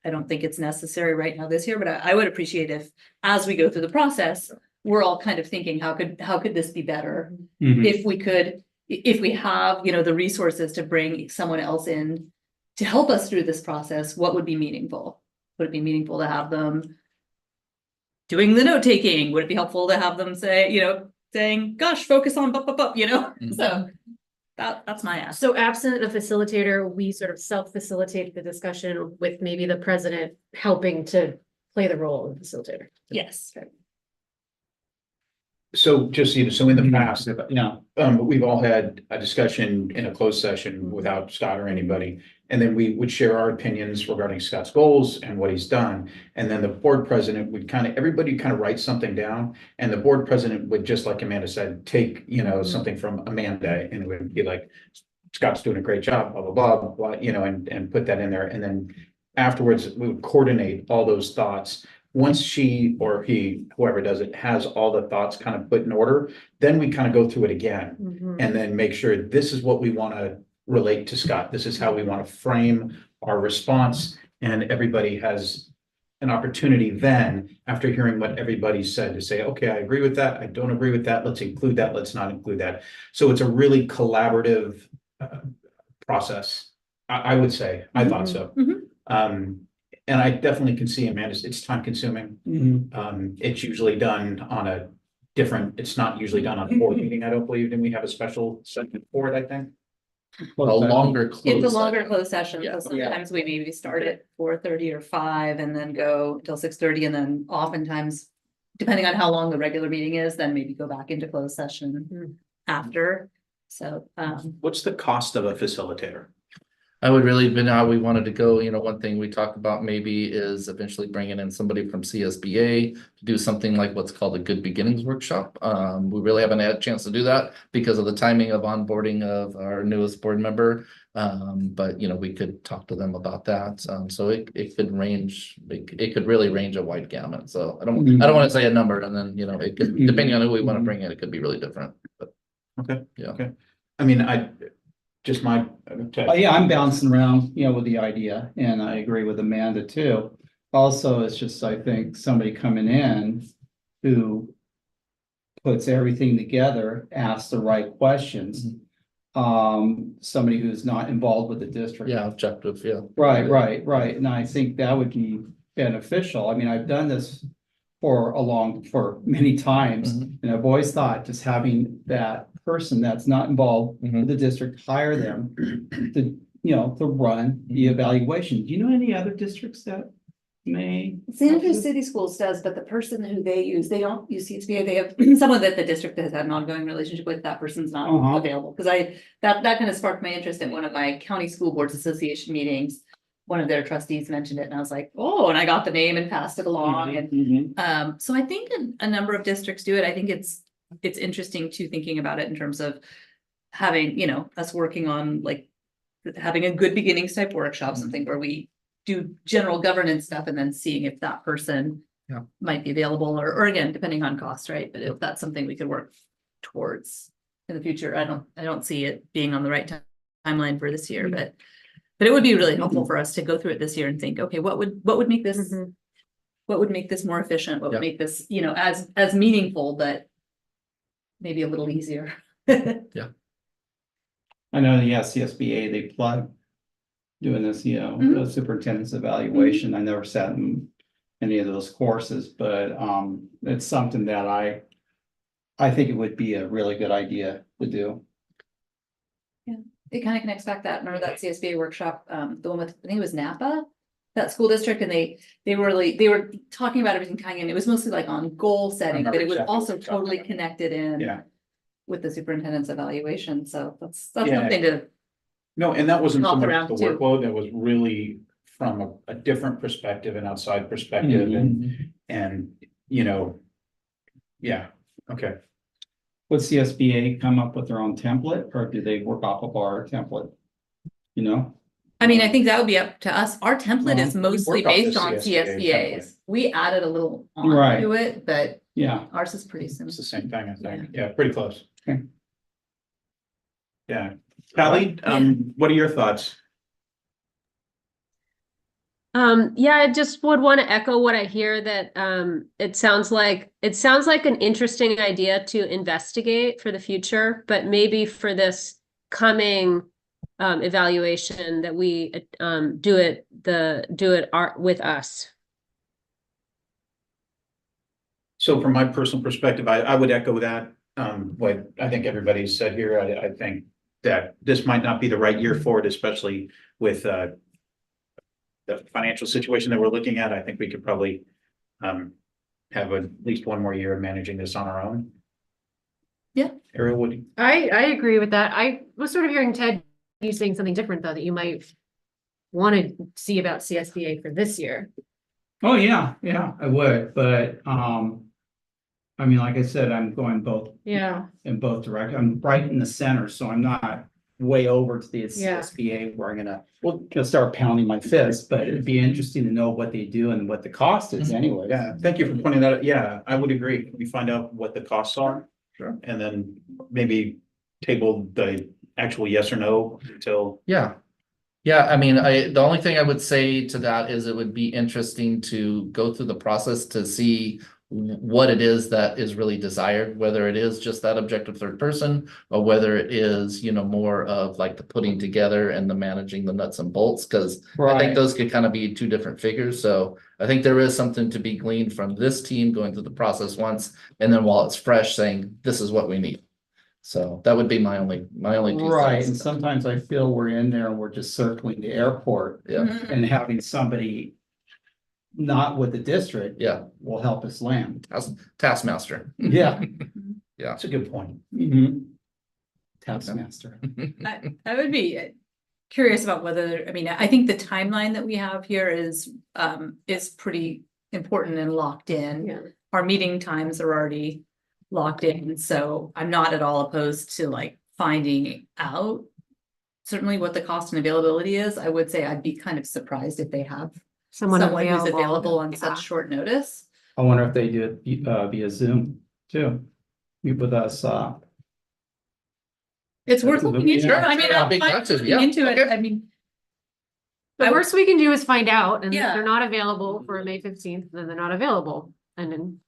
I don't think it's necessary right now this year, but I would appreciate if, as we go through the process, we're all kind of thinking, how could this be better? If we have, the resources to bring someone else in to help us through this process, what would be meaningful? Would it be meaningful to have them doing the note taking? Would it be helpful to have them saying, gosh, focus on, So that's my ask. So absent a facilitator, we sort of self-facilitate the discussion with maybe the president helping to play the role of facilitator. Yes. So just, so in the past, we've all had a discussion in a closed session without Scott or anybody. And then we would share our opinions regarding Scott's goals and what he's done. And then the board president would everybody write something down. And the board president would, just like Amanda said, take, something from Amanda, and it would be like, Scott's doing a great job, blah, blah, blah, blah, and put that in there. And then afterwards, we would coordinate all those thoughts. Once she or he, whoever does it, has all the thoughts kind of put in order, then we kind of go through it again and then make sure this is what we want to relate to Scott. This is how we want to frame our response. And everybody has an opportunity then, after hearing what everybody said, to say, okay, I agree with that. I don't agree with that. Let's include that. Let's not include that. So it's a really collaborative process. I would say, I thought so. And I definitely can see, Amanda, it's time consuming. It's usually done on it's not usually done on a board meeting, I don't believe. And we have a special segment for it, I think. A longer closed. It's a session. longer closed session, Yeah. so sometimes we maybe start at 4:30 or 5 and then go till 6:30 and then oftentimes. Depending on how long the regular meeting is, then maybe go back into closed session after, so, What's the cost of a facilitator? I would really been how we wanted to go, one thing we talked about maybe is eventually bringing in somebody from CSBA to do something like what's called a Good Beginnings Workshop. We really haven't had a chance to do that because of the timing of onboarding of our newest board member. But we could talk to them about that. So it could range, it could really range a wide gamut. So I don't want to say a number and then, it could, depending on who we want to bring in, it could be really different, but. Okay. Yeah. Okay. I mean, just my. Yeah, I'm bouncing around, with the idea, and I agree with Amanda too. Also, it's just, I think, somebody coming in who puts everything together, asks the right questions. Somebody who's not involved with the district. Yeah, objective, yeah. Right. And I think that would be beneficial. I mean, I've done this for many times, and I've always thought just having that person that's not involved with the district, hire them to run the evaluation. Do you know any other districts that may? Santa Cruz City Schools does, but the person who they use, they don't use CSBA, they have someone that the district has had an ongoing relationship with, that person's not available. Cause that kind of sparked my interest in one of my county school boards association meetings. One of their trustees mentioned it and I was like, oh, and I got the name and passed it along. And so I think a number of districts do it. I think it's interesting too, thinking about it in terms of having, us working on like having a good beginnings type workshop, something where we do general governance stuff and then seeing if that person might be available or again, depending on cost, right? But if that's something we could work towards in the future, I don't see it being on the right timeline for this year, but it would be really helpful for us to go through it this year and think, okay, what would make this, what would make this more efficient? What would make this, as meaningful, but maybe a little easier. I know, CSBA, they plug doing this, the superintendent's evaluation. I never sat in any of those courses, but it's something that I think it would be a really good idea to do. Yeah, it kind of connects back remember that CSBA workshop, the one with, I think it was Napa, that school district, and they were talking about everything kind of, it was mostly like on goal setting, but it was also totally connected in with the superintendent's evaluation. So that's something to. No, and that wasn't so much around the too. workload, that was really from a different perspective, an outside perspective and, yeah, okay. Would CSBA come up with their own template or do they work off of our template? I mean, I think that would be up to us. Our template is we mostly work off the based on CSBA CSBA's. We added a little Right. onto it, but Yeah. ours is pretty It's similar. the same thing, I think. Yeah, pretty close. Okay. Yeah. Callie, what are your thoughts? Yeah, I just would want to echo what I hear that it sounds like an interesting idea to investigate for the future, but maybe for this coming evaluation that we do it with us. So from my personal perspective, I would echo that. What I think everybody said here, I think that this might not be the right year for it, especially with the financial situation that we're looking at. I think we could probably have at least one more year of managing this on our own. Yeah. Ariel, would you? I agree with that. I was sort of hearing Ted, you saying something different though, that you might want to see about CSBA for this year. Oh, yeah, I would, but I mean, like I said, I'm going in both directions. I'm right in the center, so I'm not way over to the CSBA where I'm gonna start pounding my fist, but it'd be interesting to know what they do and what the cost is anyway. Yeah, thank you for pointing that out. Yeah, I would agree. Can we find out what the costs are? Sure. And then maybe table the actual yes or no until. Yeah. I mean, the only thing I would say to that is it would be interesting to go through the process to see what it is that is really desired, whether it is just that objective third person or whether it is, more of like the putting together and the managing the nuts and bolts. Cause I think those could kind of be two different figures. So I think there is something to be gleaned from this team going through the process once. And then while it's fresh saying, this is what we need. So that would be my only piece. that I Right, and see. sometimes I feel we're in there and we're just circling the airport Yeah, and having somebody not with the district yeah, will help us land. taskmaster. Yeah. Yeah. That's a good point. Mhm. Taskmaster. I would be curious about whether, I mean, I think the timeline that we have here is pretty important and locked in. Yeah. Our meeting times are already locked in, so I'm not at all opposed to like finding out certainly what the cost and availability is. I would say I'd be kind of surprised if they have Someone someone who's available on Yeah. such short notice. I wonder if they do it via Zoom too. Meet with us, It's worth looking into. Sure, I mean, yeah, I'm big fine taxes, looking yeah, into it. okay. I mean, The I would- worst we can do is find out, and if Yeah. they're not available for May 15th, then they're not available. And then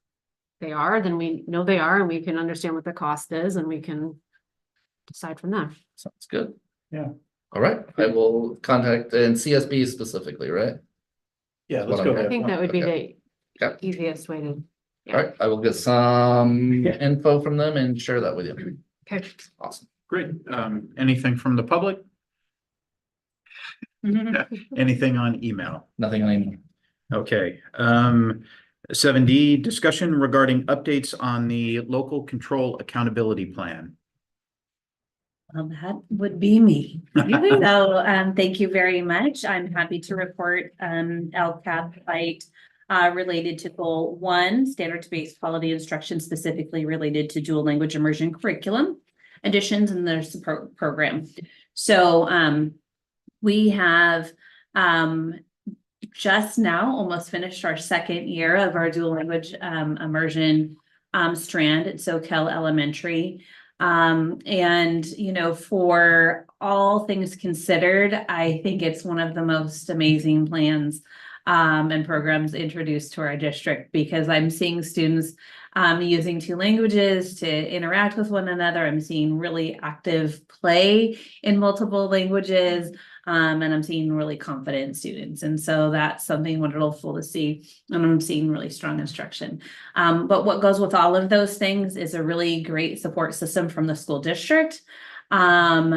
they are, then we know they are, and we can understand what the cost is, and we can decide from there. Sounds good. Yeah. All right, I will contact, and CSB specifically, right? Yeah, let's let's go go. I think that would be Okay. the Okay. easiest way to. All right, I will get some Yeah. info from them and share that with you. Okay. Awesome. Great. Anything from the public? Anything on email? Nothing on email. Okay, 7D, discussion regarding updates on the local control accountability plan. That would be me. So, thank you very much. I'm happy to report, LCAP fight related to goal 1, standards-based quality instruction specifically related to dual language immersion curriculum additions in their support program. So, we have, just now almost finished our 2nd year of our dual language, immersion, strand at SoCal Elementary. And, you know, for all things considered, I think it's one of the most amazing plans and programs introduced to our district, because I'm seeing students using 2 languages to interact with one another. I'm seeing really active play in multiple languages. And I'm seeing really confident students. And so that's something wonderful to see. And I'm seeing really strong instruction. But what goes with all of those things is a really great support system from the school district. And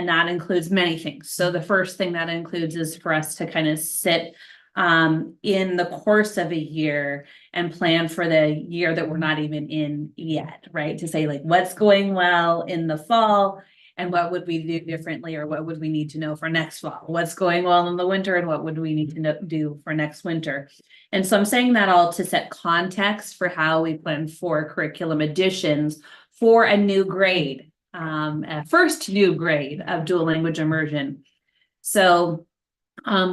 that includes many things. So the first thing that includes is for us to kind of sit in the course of a year and plan for the year that we're not even in yet, right? To say like, what's going well in the fall, and what would we do differently, or what would we need to know for next fall? What's going well in the winter, and what would we need to do for next winter? And so I'm saying that all to set context for how we plan for curriculum additions for a new grade, a first new grade of dual language immersion. So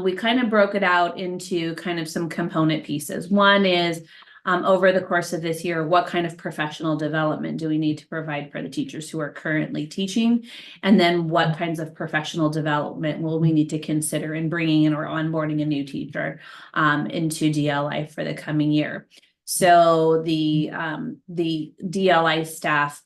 we kind of broke it out into kind of some component pieces. One is over the course of this year, what kind of professional development do we need to provide for the teachers who are currently teaching? And then what kinds of professional development will we need to consider in bringing in or onboarding a new teacher into DLI for the coming year? So the DLI staff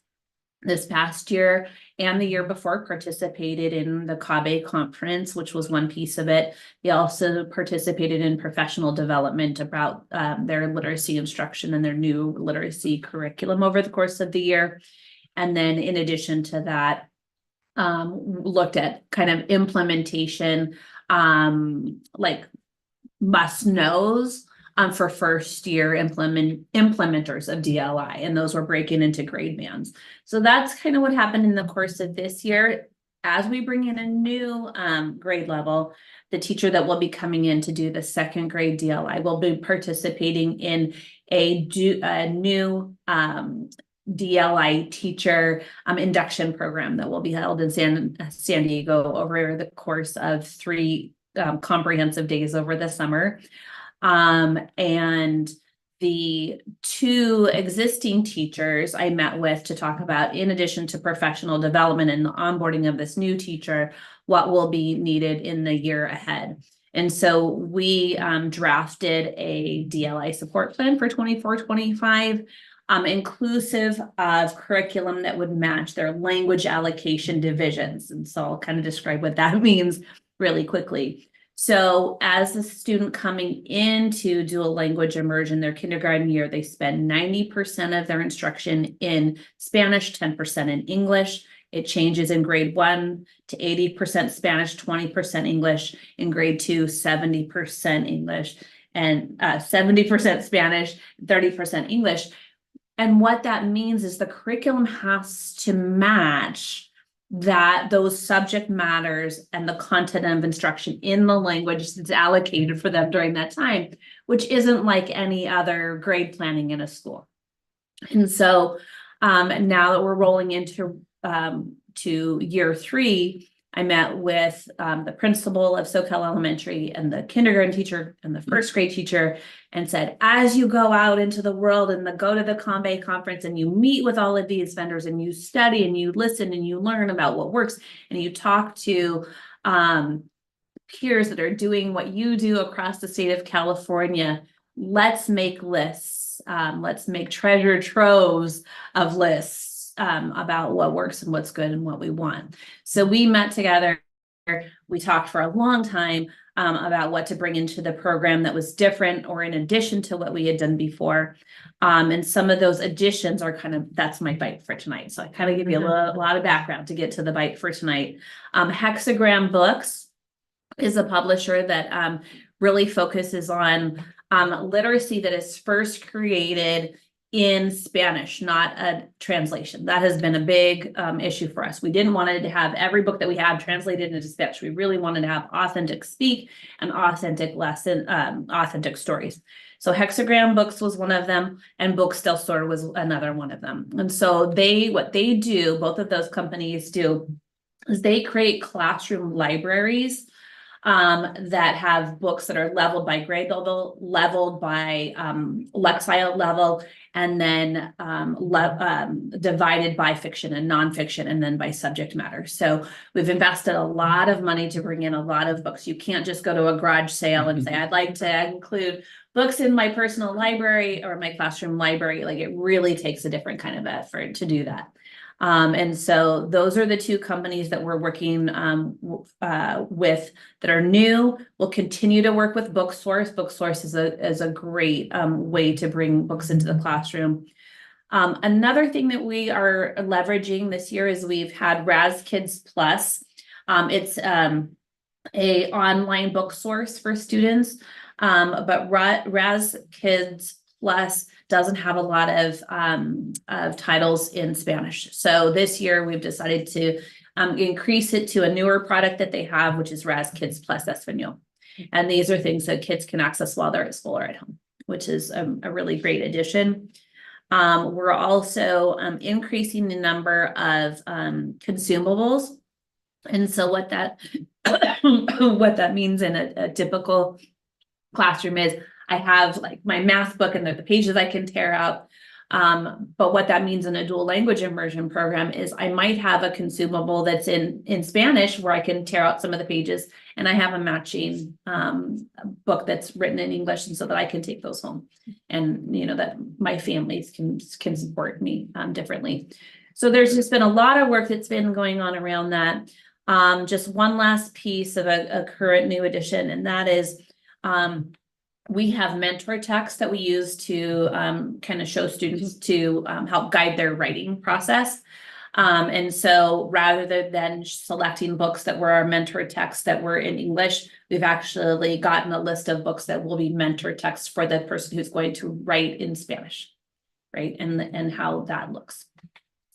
this past year and the year before participated in the CABE conference, which was one piece of it. They also participated in professional development about their literacy instruction and their new literacy curriculum over the course of the year. And then in addition to that, looked at kind of implementation, like must-knows for first year implementers of DLI, and those were breaking into grade bands. So that's kind of what happened in the course of this year. As we bring in a new grade level, the teacher that will be coming in to do the 2nd grade DLI will be participating in a new DLI teacher induction program that will be held in San Diego over the course of 3 comprehensive days over the summer. And the 2 existing teachers I met with to talk about, in addition to professional development and the onboarding of this new teacher, what will be needed in the year ahead. And so we drafted a DLI support plan for 24-25, inclusive of curriculum that would match their language allocation divisions. And so I'll kind of describe what that means really quickly. So as a student coming into dual language immersion, their kindergarten year, they spend 90% of their instruction in Spanish, 10% in English. It changes in grade 1 to 80% Spanish, 20% English. In grade 2, 70% English, and 70% Spanish, 30% English. And what that means is the curriculum has to match those subject matters and the content of instruction in the language that's allocated for them during that time, which isn't like any other grade planning in a school. And so now that we're rolling into to year 3, I met with the principal of SoCal Elementary and the kindergarten teacher and the first grade teacher and said, as you go out into the world and go to the COMBE conference and you meet with all of these vendors and you study and you listen and you learn about what works and you talk to peers that are doing what you do across the state of California, let's make lists. Let's make treasure troves of lists about what works and what's good and what we want. So we met together. We talked for a long time about what to bring into the program that was different or in addition to what we had done before. And some of those additions are that's my bite for tonight. So I kind of give you a lot of background to get to the bite for tonight. Hexagram Books is a publisher that really focuses on literacy that is first created in Spanish, not a translation. That has been a big issue for us. We didn't want to have every book that we had translated into Spanish. We really wanted to have authentic speak and authentic authentic stories. So Hexagram Books was one of them, and Bookstell Store was another one of them. And so what they do, both of those companies do, is they create classroom libraries that have books that are leveled by grade level, leveled by Lexile level, and then divided by fiction and nonfiction, and then by subject matter. So we've invested a lot of money to bring in a lot of books. You can't just go to a garage sale and say, I'd like to include books in my personal library or my classroom library. Like, it really takes a different kind of effort to do that. And so those are the two companies that we're working with that are new. We'll continue to work with BookSource. BookSource is a great way to bring books into the classroom. Another thing that we are leveraging this year is we've had Raz Kids Plus. It's a online book source for students, but Raz Kids Plus doesn't have a lot of titles in Spanish. So this year we've decided to increase it to a newer product that they have, which is Raz Kids Plus Espanol. And these are things that kids can access while they're at school or at home, which is a really great addition. We're also increasing the number of consumables. And so what that means in a typical classroom is I have like my math book and the pages I can tear out. But what that means in a dual language immersion program is I might have a consumable that's in Spanish where I can tear out some of the pages, and I have a matching book that's written in English, and so that I can take those home, and that my families can support me differently. So there's just been a lot of work that's been going on around that. Just one last piece of a current new addition, and that is we have mentor texts that we use to kind of show students to help guide their writing process. And so rather than selecting books that were our mentor texts that were in English, we've actually gotten a list of books that will be mentor texts for the person who's going to write in Spanish, right? And how that looks.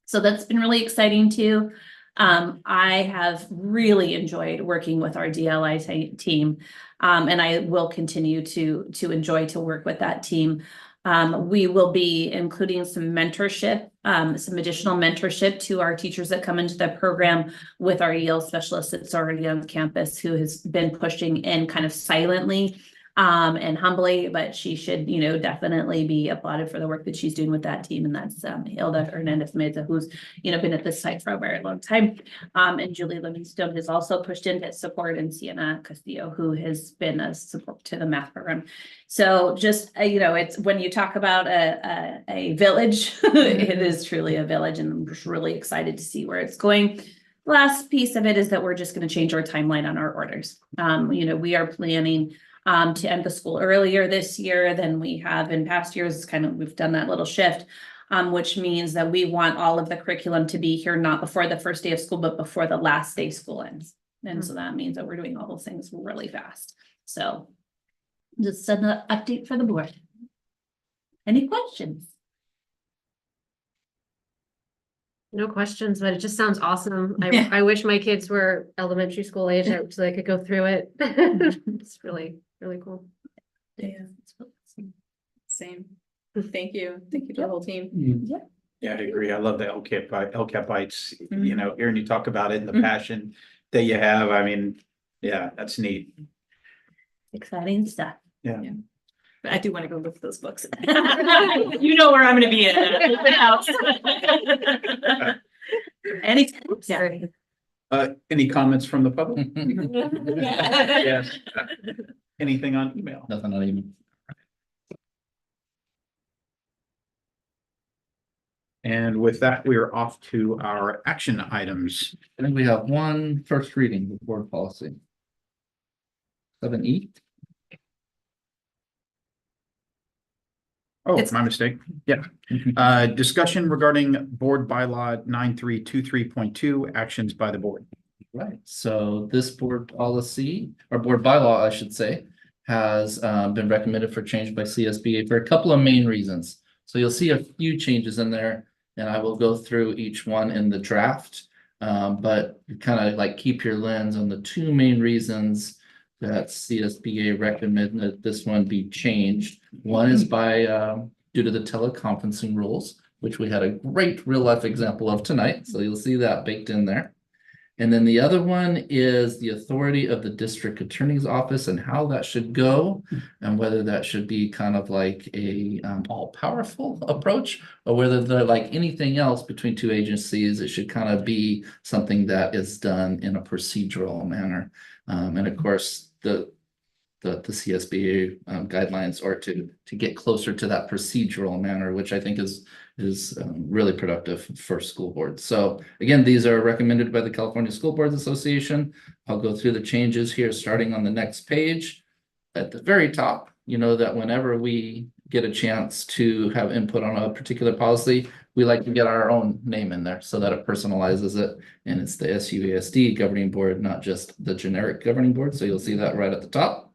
So that's been really exciting too. I have really enjoyed working with our DLI team, and I will continue to enjoy to work with that team. We will be including some mentorship, some additional mentorship to our teachers that come into the program with our EL specialist that's already on campus, who has been pushing in kind of silently and humbly, but she should, definitely be applauded for the work that she's doing with that team. And that's Hilda Hernandez Meza, who's, been at this site for a very long time. And Julie Livingstone has also pushed in to support, and Sienna Castillo, who has been a support to the math program. So just, it's when you talk about a village, it is truly a village, and I'm just really excited to see where it's going. last piece of it is that we're just gonna change our timeline on our orders. We are planning to end the school earlier this year than we have in past years. It's kind of, we've done that little shift. Which means that we want all of the curriculum to be here, not before the first day of school, but before the last day school ends. And so that means that we're doing all those things really fast. So just an update for the board. Any questions? No questions, but it just sounds awesome. I wish my kids were elementary school age so they could go through it. It's really, really cool. Yeah. Same. Thank you. Thank you to the whole team. Yeah, I agree. I love the LCAP bites, Mhm. hearing you talk about it and the Mhm. passion that you have. I mean, yeah, that's neat. Exciting stuff. Yeah. But I do want to go look at those books. You know where I'm gonna be at open house. Anytime. Sorry. Any comments from the public? Yeah. Yes. Anything on email? Nothing on email. And with that, we are off to our action items. I think we have one first reading of board policy. 7E. Oh, It's- my mistake. Yeah. Discussion regarding board bylaw 9323.2 actions by the board. Right, so this board policy, or board bylaw, I should say, has been recommended for change by CSBA for a couple of main reasons. So you'll see a few changes in there, and I will go through each one in the draft. But kind of like keep your lens on the two main reasons that CSBA recommended that this one be changed. One is by due to the teleconferencing rules, which we had a great real life example of tonight. So you'll see that baked in there. And then the other one is the authority of the district attorney's office and how that should go, and whether that should be kind of like a all-powerful approach, or whether they're like anything else between two agencies, it should kind of be something that is done in a procedural manner. And of course, the CSBA guidelines are to get closer to that procedural manner, which I think is really productive for school boards. So again, these are recommended by the California School Boards Association. I'll go through the changes here, starting on the next page. At the very top, you know that whenever we get a chance to have input on a particular policy, we like to get our own name in there so that it personalizes it. And it's the SUESD governing board, not just the generic governing board. So you'll see that right at the top.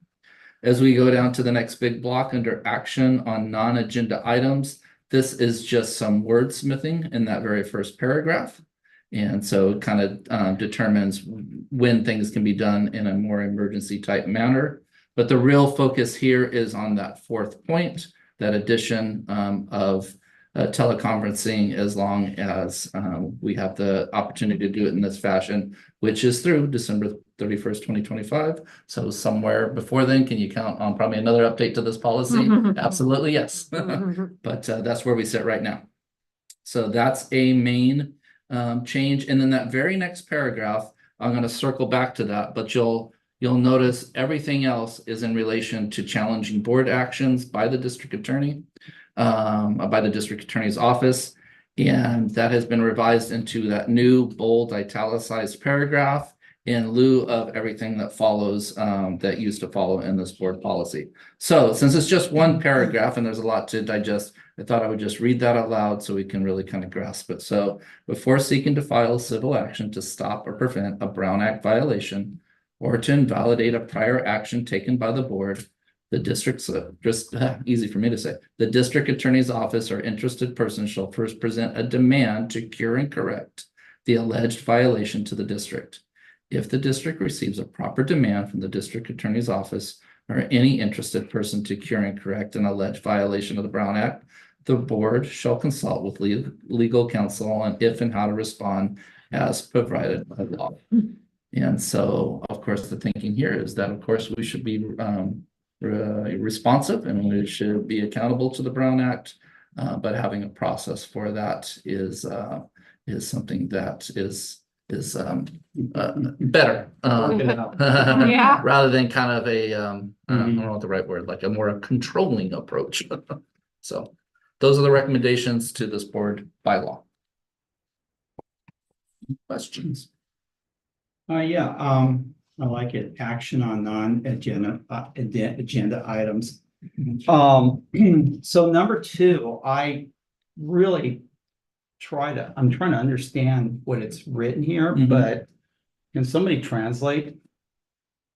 As we go down to the next big block under action on non-agenda items, this is just some wordsmithing in that very first paragraph. And so it kind of determines when things can be done in a more emergency type manner. But the real focus here is on that fourth point, that addition of teleconferencing, as long as we have the opportunity to do it in this fashion, which is through December 31st, 2025. So somewhere before then, can you count on probably another update to this policy? Absolutely, yes. But that's where we sit right now. So that's a main change. And then that very next paragraph, I'm going to circle back to that, but you'll notice everything else is in relation to challenging board actions by the district attorney, by the district attorney's office. And that has been revised into that new bold italicized paragraph in lieu of everything that follows that used to follow in this board policy. So since it's just one paragraph and there's a lot to digest, I thought I would just read that out loud so we can really kind of grasp it. So before seeking to file civil action to stop or prevent a Brown Act violation or to invalidate a prior action taken by the board, the district's easy for me to say, the district attorney's office or interested person shall first present a demand to cure and correct the alleged violation to the district. If the district receives a proper demand from the district attorney's office or any interested person to cure and correct an alleged violation of the Brown Act, the board shall consult with legal counsel on if and how to respond as provided by law. And so, of course, the thinking here is that, of course, we should be responsive and we should be accountable to the Brown Act, but having a process for that is something that is better Yeah. rather than kind of a I don't know what the right word, like a more controlling approach. So those are the recommendations to this board bylaw. Questions? Yeah, I like it. Action on non-agenda, agenda items. So number 2, I'm trying to understand what it's written here, Mhm. but can somebody translate?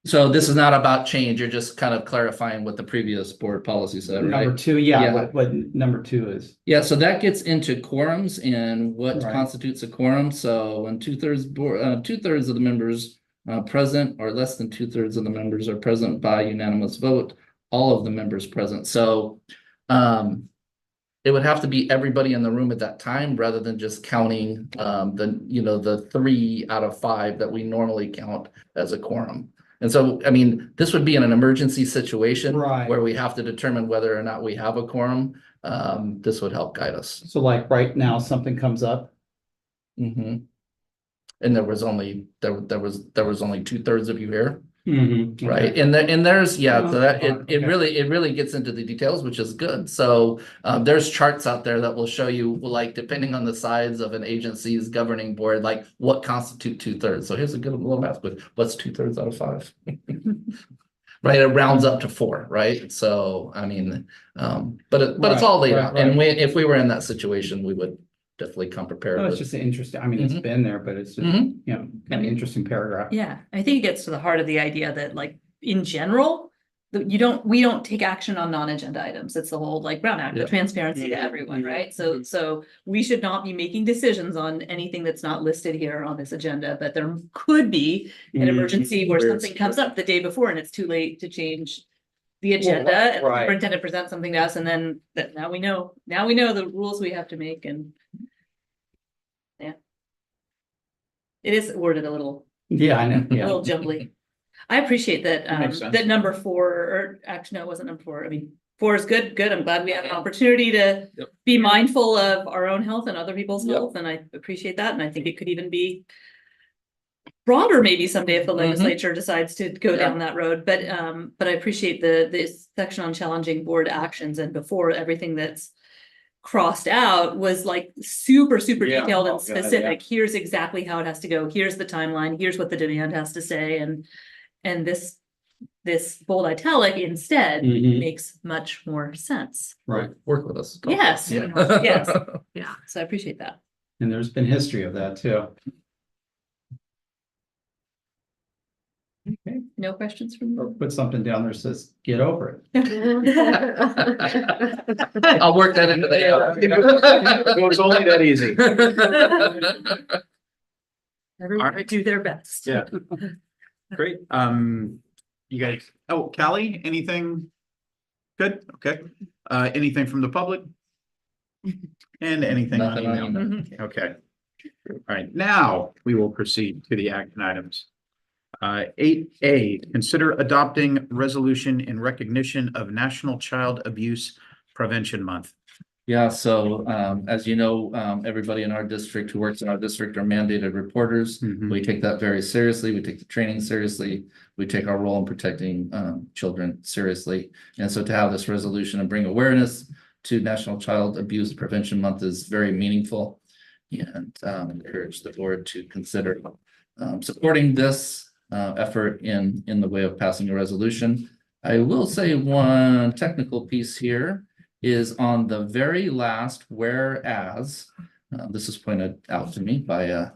So this is not about change, you're just kind of clarifying what the previous board policy said, right? Number 2, yeah, Yeah. what number 2 is. Yeah, so that gets into quorums and what Right. constitutes a quorum. So when 2/3 of the members present or less than 2/3 of the members are present by unanimous vote, all of the members present. So it would have to be everybody in the room at that time rather than just counting the 3 out of 5 that we normally count as a quorum. And so, I mean, this would be in an emergency situation Right. where we have to determine whether or not we have a quorum. This would help guide us. So like right now, something comes up. Mhm. And there was only 2/3 of you here, Mm-hmm. right? And there's, yeah, so that it Okay. really gets into the details, which is good. So there's charts out there that will show you, like, depending on the size of an agency's governing board, like what constitute 2/3. So here's a good little math quiz. What's 2/3 out of 5? Right, it rounds up to 4, right? So I mean, but it's all laid Right, out. right. And if we were in that situation, we would definitely come prepared No, it's with. just interesting. I mean, it's Mhm. been there, but it's just, Mhm. kind of interesting paragraph. Yeah, I think it gets to the heart of the idea that, like, in general, we don't take action on non-agenda items. It's the whole, like, Brown Act, the Yeah. transparency to everyone, right? So we should not be making decisions on anything that's not listed here on this agenda, but there could be an emergency where something comes up the day before and it's too late to change the agenda. And the right. superintendent presents something to us, and then now we know the rules we have to make, and yeah. It is worded a little Yeah, I know. a Yeah. little jumbly. I appreciate that, makes sense. that number 4, or actually, no, it wasn't number 4. I mean, 4 is good. I'm glad we have an opportunity to Yep. be mindful of our own health and other people's Yep. health, and I appreciate that. And I think it could even be broader maybe someday if the legislature decides to go down that road. But I appreciate this section on challenging board actions, and before, everything that's crossed out was like super Yeah. detailed and Oh, God, specific. Here's exactly how it has to go. Here's the timeline. Here's what the demand has to say. And this bold italic instead Mhm. makes much more sense. Right. Work with us. Yes, Yeah. yes. Yeah, so I appreciate that. And there's been history of that too. Okay. No questions from Or put something down there that says, get over it. I'll work that into the. It was only that easy. Everyone right. do their best. Yeah. Great. You guys, Callie, anything? Good, okay. Anything from the public? And anything on Nothing on email? email. Okay. All right, now we will proceed to the action items. 8A, consider adopting resolution in recognition of National Child Abuse Prevention Month. Yeah, so as you know, everybody in our district who works in our district are mandated reporters. Mhm. We take that very seriously. We take the training seriously. We take our role in protecting children seriously. And so to have this resolution and bring awareness to National Child Abuse Prevention Month is very meaningful. And encourage the board to consider supporting this effort in the way of passing a resolution. I will say one technical piece here is on the very last whereas. This is pointed out to me by a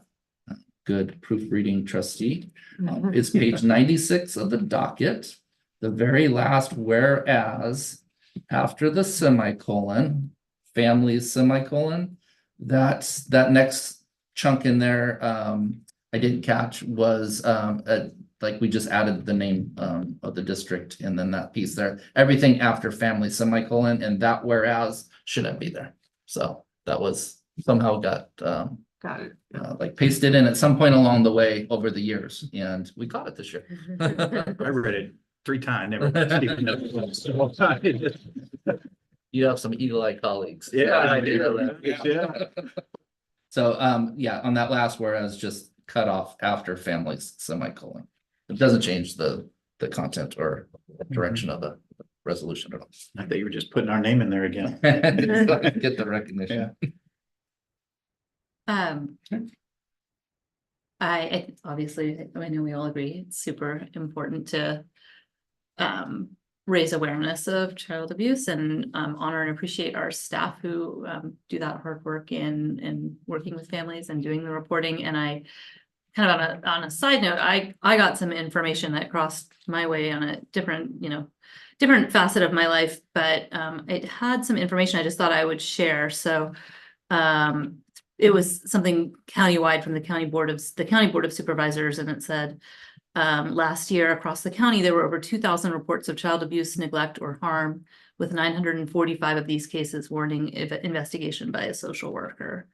good proofreading trustee. It's page 96 of the docket. The very last whereas after the semicolon, families semicolon, that next chunk in there I didn't catch was like we just added the name of the district and then that piece there. Everything after family semicolon and that whereas shouldn't be there. So that was somehow got Got it. like pasted in at some point along the way over the years, and we caught it this year. I read it 3 times. Never. You have some eagle-eye colleagues. Yeah, I do. Yeah. So, yeah, on that last whereas, just cut off after families semicolon. It doesn't change the content or direction of the resolution at all. I thought you were just putting our name in there again. Get the recognition. I obviously, I know we all agree, it's super important to raise awareness of child abuse and honor and appreciate our staff who do that hard work in working with families and doing the reporting. And I kind of on a side note, I got some information that crossed my way on a different, different facet of my life, but it had some information I just thought I would share. So it was something countywide from the county board of supervisors, and it said last year across the county there were over 2,000 reports of child abuse, neglect, or harm, with 945 of these cases warning investigation by a social worker.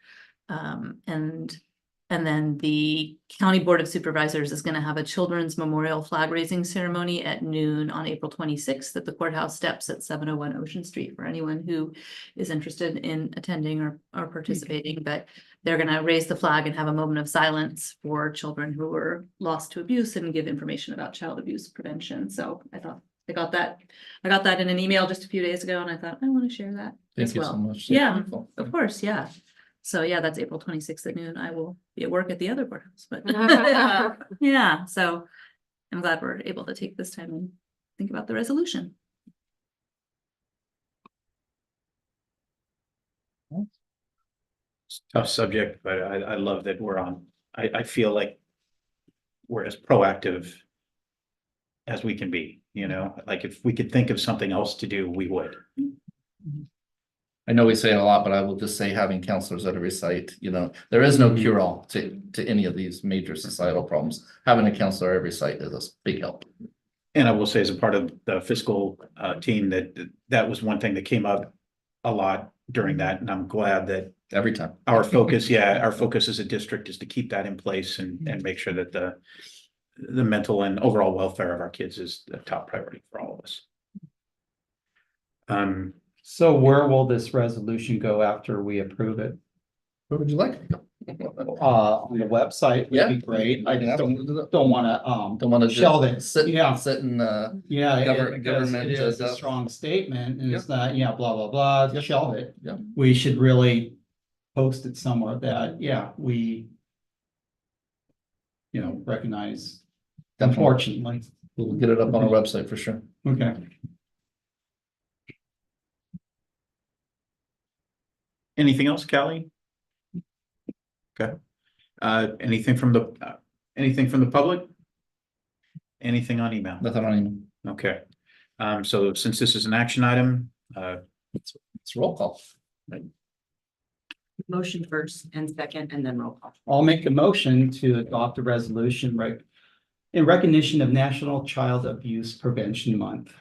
And then the County Board of Supervisors is going to have a children's memorial flag raising ceremony at noon on April 26th at the courthouse steps at 701 Ocean Street for anyone who is interested in attending or participating. But they're going to raise the flag and have a moment of silence for children who were lost to abuse and give information about child abuse prevention. So I thought I got that in an email just a few days ago, and I thought I want to share that as well. Thank you so much. Yeah, Wonderful. of course. Yeah. So yeah, that's April 26th at noon. I will be at work at the other courthouse, but yeah, so I'm glad we're able to take this time and think about the resolution. Tough subject, but I love that we're on. I feel like we're as proactive as we can be, like if we could think of something else to do, we would. I know we say it a lot, but I will just say having counselors at every site, there is no cure-all to any of these major societal problems. Having a counselor at every site is a big help. And I will say, as a part of the fiscal team, that was one thing that came up a lot during that, and I'm glad that every time our focus as a district is to keep that in place and make sure that the mental and overall welfare of our kids is the top priority for all of us. So where will this resolution go after we approve it? Where would you like to go? On the website would be great. I just don't wanna shelve it. Sit in government it is a strong statement, and it's not, blah, blah, blah, shelve it. Yeah. We should really post it somewhere that, we recognize, unfortunately. We'll get it up on our website for sure. Okay. Anything else, Callie? Okay. Anything from the public? Anything on email? Nothing on email. Okay. So since this is an action item, it's roll call. Right. Motion first and second, and then roll call. I'll make a motion to adopt a resolution in recognition of National Child Abuse Prevention Month.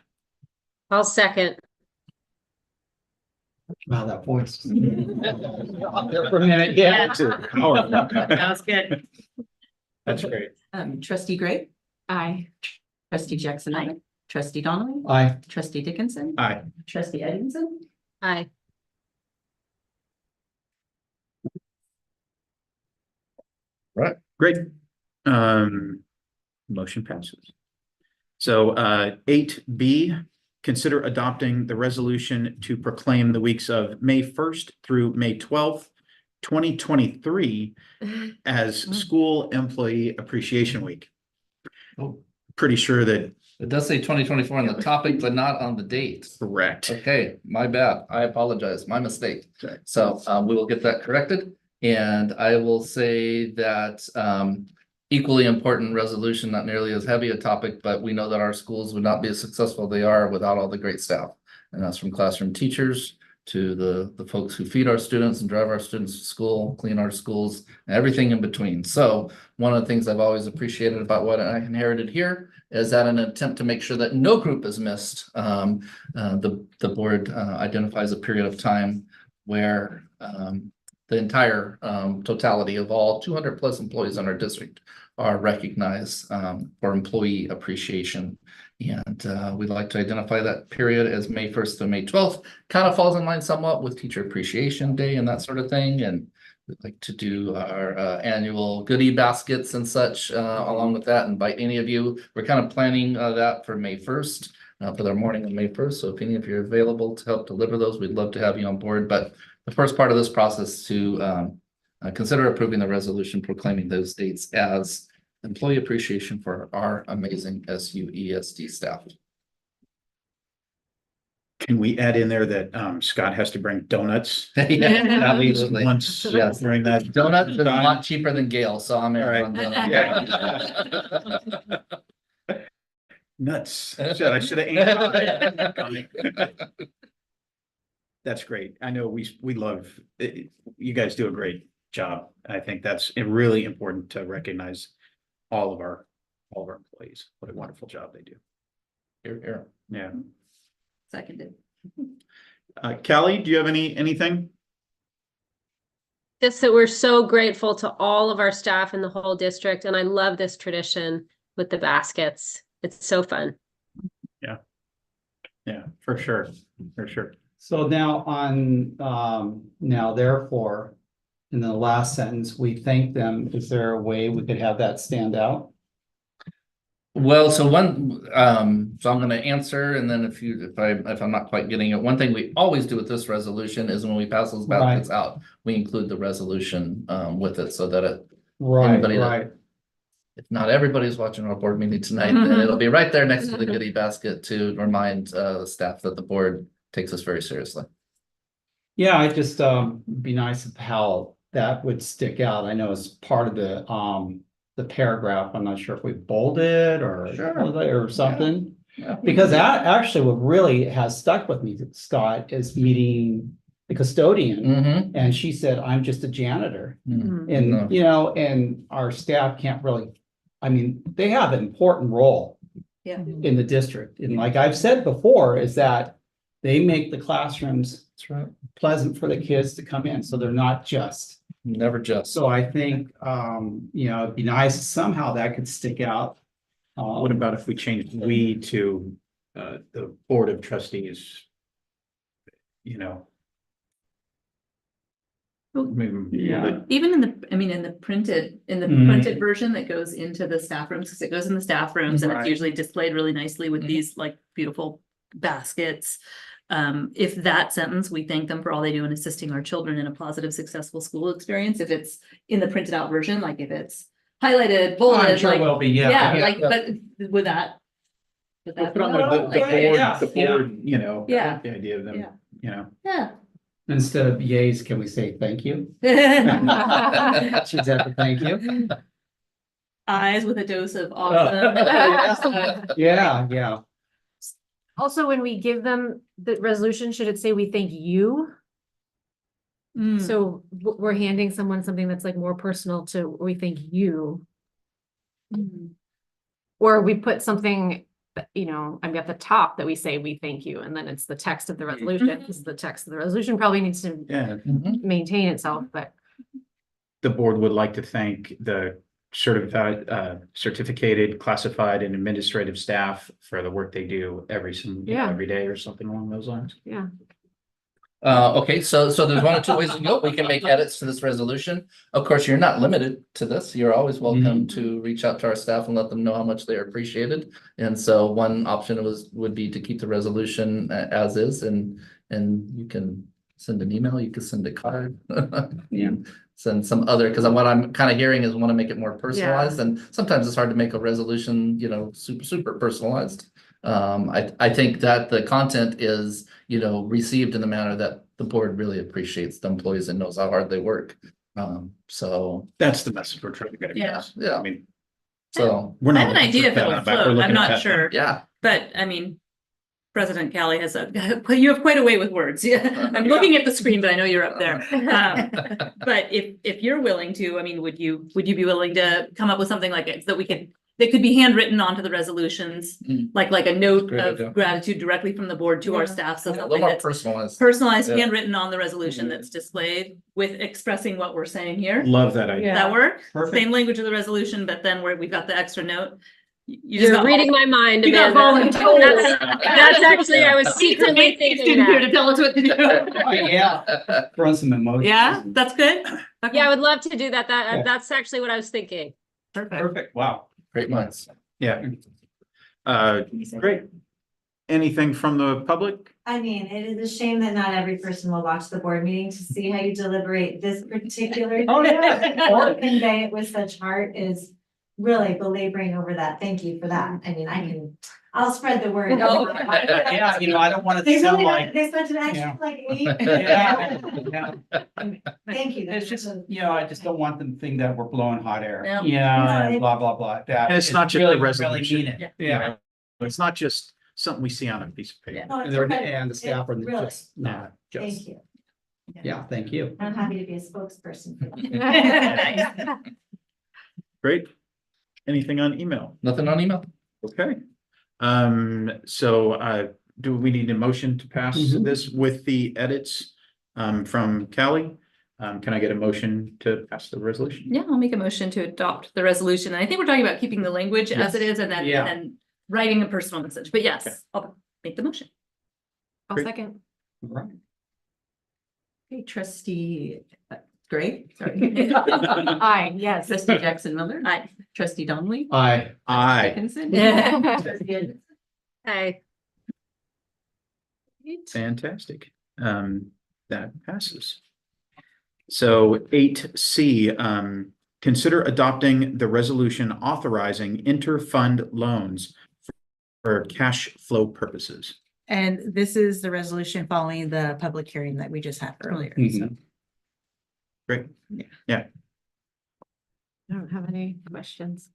I'll second. Wow, that voice. Up there for a minute, yeah. That was good. That's great. Trustee Gray. Aye. Trustee Jackson. Aye. Trustee Donnelly. Aye. Trustee Dickinson. Aye. Trustee Edmondson. Aye. Right. Great. Motion passes. So 8B, consider adopting the resolution to proclaim the weeks of May 1st through May 12th, 2023 as School Employee Appreciation Week. Oh. Pretty sure that it does say 2024 on the topic, but not on the date. Correct. Okay, my bad. I apologize. My mistake. So we will get that corrected. And I will say that equally important resolution, not nearly as heavy a topic, but we know that our schools would not be as successful they are without all the great staff. And that's from classroom teachers to the folks who feed our students and drive our students to school, clean our schools, and everything in between. So one of the things I've always appreciated about what I inherited here is that an attempt to make sure that no group is missed. The board identifies a period of time where the entire totality of all 200 plus employees in our district are recognized for employee appreciation. And we'd like to identify that period as May 1st to May 12th. Kind of falls in line somewhat with Teacher Appreciation Day and that sort of thing. And we'd like to do our annual goodie baskets and such along with that. Invite any of you. We're kind of planning that for May 1st, for their morning of May 1st. So if any of you are available to help deliver those, we'd love to have you on board. But the first part of this process to Consider approving the resolution proclaiming those dates as employee appreciation for our amazing SUESD staff. Can we add in there that Scott has to bring donuts? Yeah, At least absolutely. once Yes. during that. Donuts are a lot cheaper than Gale, so I'm in All right. on donut. Nuts. I should have aimed. That's great. I know we love, you guys do a great job. I think that's really important to recognize all of our employees. What a wonderful job they do. Here, here. Yeah. Seconded. Callie, do you have anything? Just that we're so grateful to all of our staff in the whole district, and I love this tradition with the baskets. It's so fun. Yeah, for sure. For sure. So now on, now therefore, in the last sentence, we thank them. Is there a way we could have that stand out? Well, so so I'm gonna answer, and then if I'm not quite getting it, one thing we always do with this resolution is when we pass those baskets out, we include the resolution with it so that anybody that, if not everybody's watching our board meeting tonight, then it'll be right there next to the goodie basket to remind the staff that the board takes us very seriously. Yeah, I just be nice of how that would stick out. I know it's part of the paragraph. I'm not sure if we bolded or something. Yeah. Because that actually what really has stuck with me, Scott, is meeting the custodian. And she said, I'm just a janitor. And, you know, and our staff can't really, I mean, they have an important role in the district. And like I've said before, is that they make the classrooms pleasant for the kids to come in. So they're not just. Never just. So I think, you know, it'd be nice if somehow that could stick out. What about if we changed we to the Board of Trustees? You know. Yeah. Even in the printed version that goes into the staff rooms, because it goes in the staff rooms and it's usually displayed really nicely with these like beautiful baskets. If that sentence, we thank them for all they do in assisting our children in a positive, successful school experience. If it's in the printed out version, like if it's highlighted, bolded, I'm sure it will be, but with that. Put on the board, you know. Yeah. The idea of them, you know. Yeah. Instead of yays, can we say thank you? She's at the thank you. Eyes with a dose of awesome. Yeah. Also, when we give them the resolution, should it say we thank you? So we're handing someone something that's like more personal to we thank you. Or we put something, you know, I'm at the top that we say we thank you, and then it's the text of the resolution. Because the text of the resolution probably needs to maintain itself, but The board would like to thank the certificated, classified, and administrative staff for the work they do every day or something along those lines. yeah. Okay, so there's one or two ways to go. We can make edits to this resolution. Of course, you're not limited to this. You're always welcome to reach out to our staff and let them know how much they are appreciated. And so one option would be to keep the resolution as is, and you can send an email, you can send a card. Send some other, because what I'm kind of hearing is want to make it more personalized, and sometimes it's hard to make a resolution, you know, super personalized. I think that the content is, you know, received in the manner that the board really appreciates the employees and knows how hard they work. So that's the message we're trying to get across. Yeah. I mean, so we're not. I have an idea if it'll float. I'm not sure. Yeah. But I mean, President Callie has you have quite a way with words. Yeah, I'm looking at the screen, but I know you're up there. But if you're willing to, I mean, would you be willing to come up with something like it that could be handwritten onto the resolutions, like a note of gratitude directly from the board to our staff, so a little something more that's personalized, handwritten on the resolution that's displayed with expressing what we're saying here. Love that idea. That work? Perfect. Same language of the resolution, but then we've got the extra note. You're reading my mind, You got Amanda. voluntold. That's actually, I was secretly thinking here to that. tell us what to do. Yeah. Run some emotions. Yeah, that's good. Okay. Yeah, I would love to do that. That's actually what I was thinking. Perfect. Perfect. Wow. great minds. Yeah. Great. Anything from the public? I mean, it is a shame that not every person will watch the board meeting to see how you deliberate this particular. Oh, yeah. Or convey it with such heart is really belaboring over that. Thank you for that. I mean, I'll spread the word. Yeah, I don't want it They to sound really, like, they spent an Yeah. extra like 8. yeah, yeah. Thank you. It's just, I just don't want them to think that we're blowing hot air, No. and blah, blah, blah. That And it's not just really, the really resolution. mean it. You know, It's not just something we see on a piece of paper. No, it's They're- okay. And the staff are Really. just not just, Thank you. yeah, thank you. I'm happy to be a spokesperson for that. Great. Anything on email? Nothing on email? Okay. So do we need a motion to pass Mhm. this with the edits from Callie? Can I get a motion to pass the resolution? Yeah, I'll make a motion to adopt the resolution. And I think we're talking about keeping the language as it is and then, Yeah. and then writing a personal message. But Okay. yes, I'll make the motion. I'll Great. second. All right. Hey, trustee, Gray, sorry. Aye, yes. Trustee Jackson Miller. Aye. Trustee Donnelly. Aye. Aye. Dickinson. Trustee Anderson. Aye. Fantastic. That passes. So 8C, consider adopting the resolution authorizing inter-fund loans for cash flow purposes. And this is the resolution following the public hearing that we just had earlier. So Mhm. Great. I don't have any questions.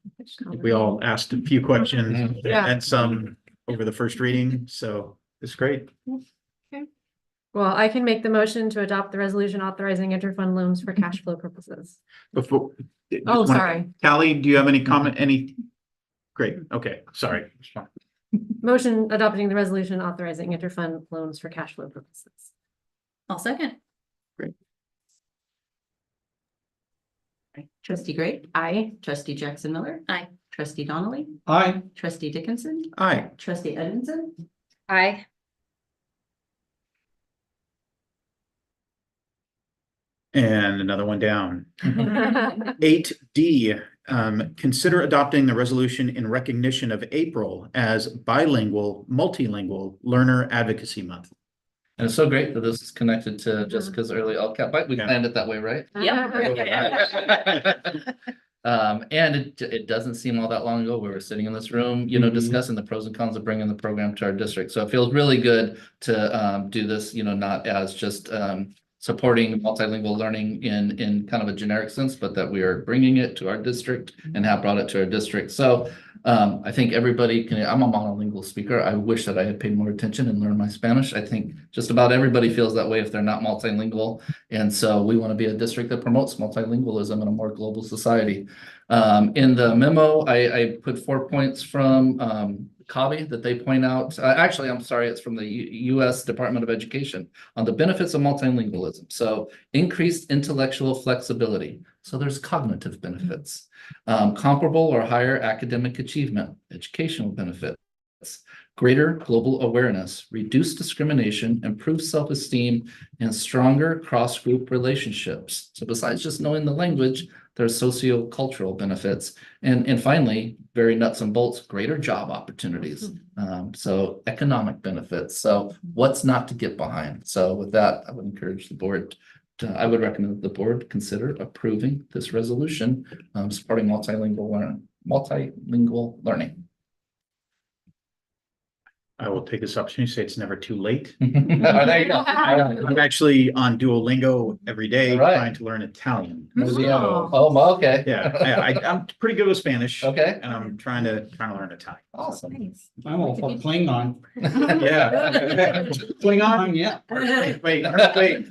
We all asked a few questions Yeah. and some over the first reading, so it's great. Well, I can make the motion to adopt the resolution authorizing interfund loans for cash flow purposes. Before. just Oh, wanna- sorry. Callie, do you have any comment, Great, okay, sorry. Motion adopting the resolution authorizing interfund loans for cash flow purposes. I'll second. Trustee Gray. Aye. Trustee Jackson Miller. Aye. Trustee Donnelly. Aye. Trustee Dickinson. Aye. Trustee Edmondson. Aye. And another one down. 8D, consider adopting the resolution in recognition of April as bilingual, multilingual learner advocacy month. And it's so great that this is connected to Jessica's early LCAP, but we Yeah. planned it that way, right? And it doesn't seem all that long ago, we were sitting in this room, Mhm. discussing the pros and cons of bringing the program to our district. So it feels really good to do this, not as just supporting multilingual learning in kind of a generic sense, but that we are bringing it to our district and have brought it to our district. So I think everybody I'm a monolingual speaker. I wish that I had paid more attention and learned my Spanish. I think just about everybody feels that way if they're not multilingual. And so we want to be a district that promotes multilingualism in a more global society. In the memo, I put 4 points from CABE that they point out. Actually, I'm sorry, it's from the U.S. Department of Education on the benefits of multilingualism. So increased intellectual flexibility. So there's cognitive benefits, comparable or higher academic achievement, educational benefits, greater global awareness, reduced discrimination, improved self-esteem, and stronger cross-group relationships. So besides just knowing the language, there's socio-cultural benefits. And finally, very nuts and bolts, greater job opportunities. So economic benefits. So what's not to get behind? So with that, I would encourage the board I would recommend that the board consider approving this resolution, supporting multilingual learning. I will take this opportunity to say it's never too late. There you go. I'm actually on Duolingo every day All right. trying to learn Italian. Oh, okay. Yeah, I'm pretty good with Spanish. Okay. And I'm trying to learn Italian. Awesome. I'm all for Klingon. Yeah. Klingon, yeah. Wait,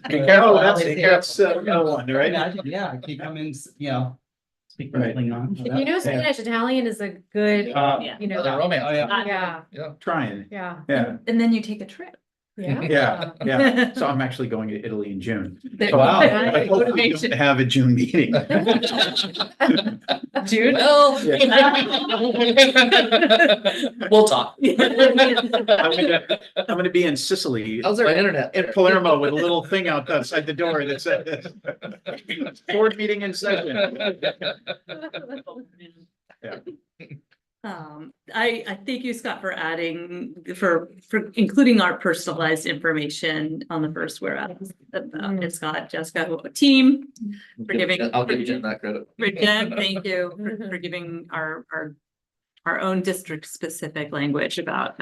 be careful, that's the other one, right? Yeah, I keep coming, speak Right. Klingon. If you know Spanish, Italian is a good, The romance. Oh, yeah. yeah, Trying, yeah. yeah, And then you take a trip. yeah. So I'm actually going to Italy in June. There- Wow. I hope we don't have a June meeting. June. Well, we'll talk. I'm gonna be in Sicily. How's our internet? In Palermo with a little thing outside the door that says board meeting in session. Yeah. I thank you, Scott, for adding, for including our personalized information on the first whereas. It's Scott, Jessica, team, for giving. I'll give Jen that credit. For Jen, thank you for giving our own district specific language about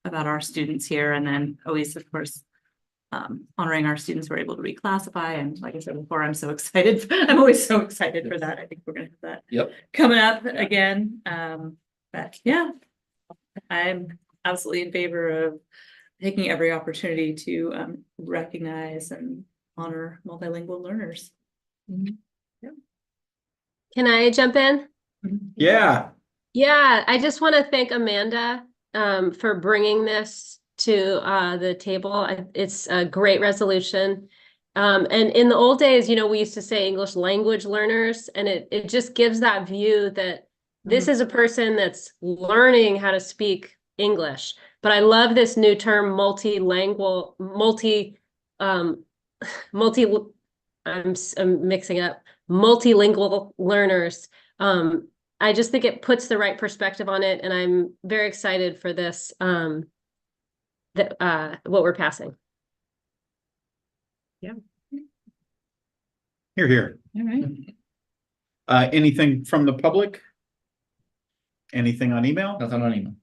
our students here, and then always, of course, honoring our students who are able to reclassify. And like I said before, I'm so excited. I'm always so excited for that. I think we're gonna have that Yep. coming up again. But yeah, I'm absolutely in favor of taking every opportunity to recognize and honor multilingual learners. Can I jump in? Yeah. Yeah, I just want to thank Amanda for bringing this to the table. It's a great resolution. And in the old days, you know, we used to say English language learners, and it just gives that view that this is a person that's learning how to speak English. But I love this new term, multilingual, I'm mixing up, multilingual learners. I just think it puts the right perspective on it, and I'm very excited for this, what we're passing. Here, here. All right. Anything from the public? Anything on email? Nothing on email.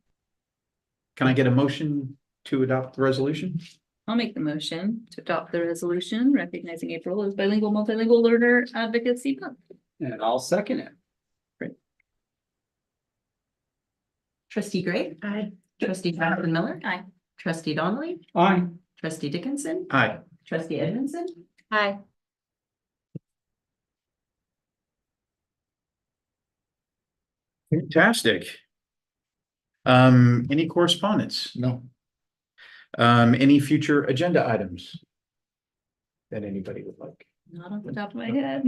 Can I get a motion to adopt the resolution? I'll make the motion to adopt the resolution recognizing April as bilingual, multilingual learner advocacy month. And I'll second it. Trustee Gray. Aye. Trustee Jonathan Miller. Aye. Trustee Donnelly. Aye. Trustee Dickinson. Aye. Trustee Edmondson. Hi. Fantastic. Any correspondence? No. Any future agenda items that anybody would like? Not off the top of my head.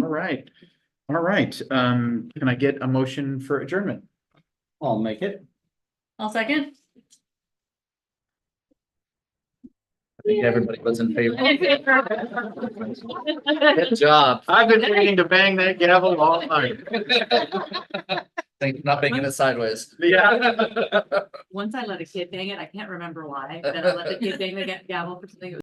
All right. All right. Can I get a motion for adjournment? I'll make it. I'll second. I think everybody was in favor. Good job. I've been waiting to bang that gavel all night. Thank you for not banging it sideways. Yeah. Once I let a kid bang it, I can't remember why, but I let the kid bang the gavel for something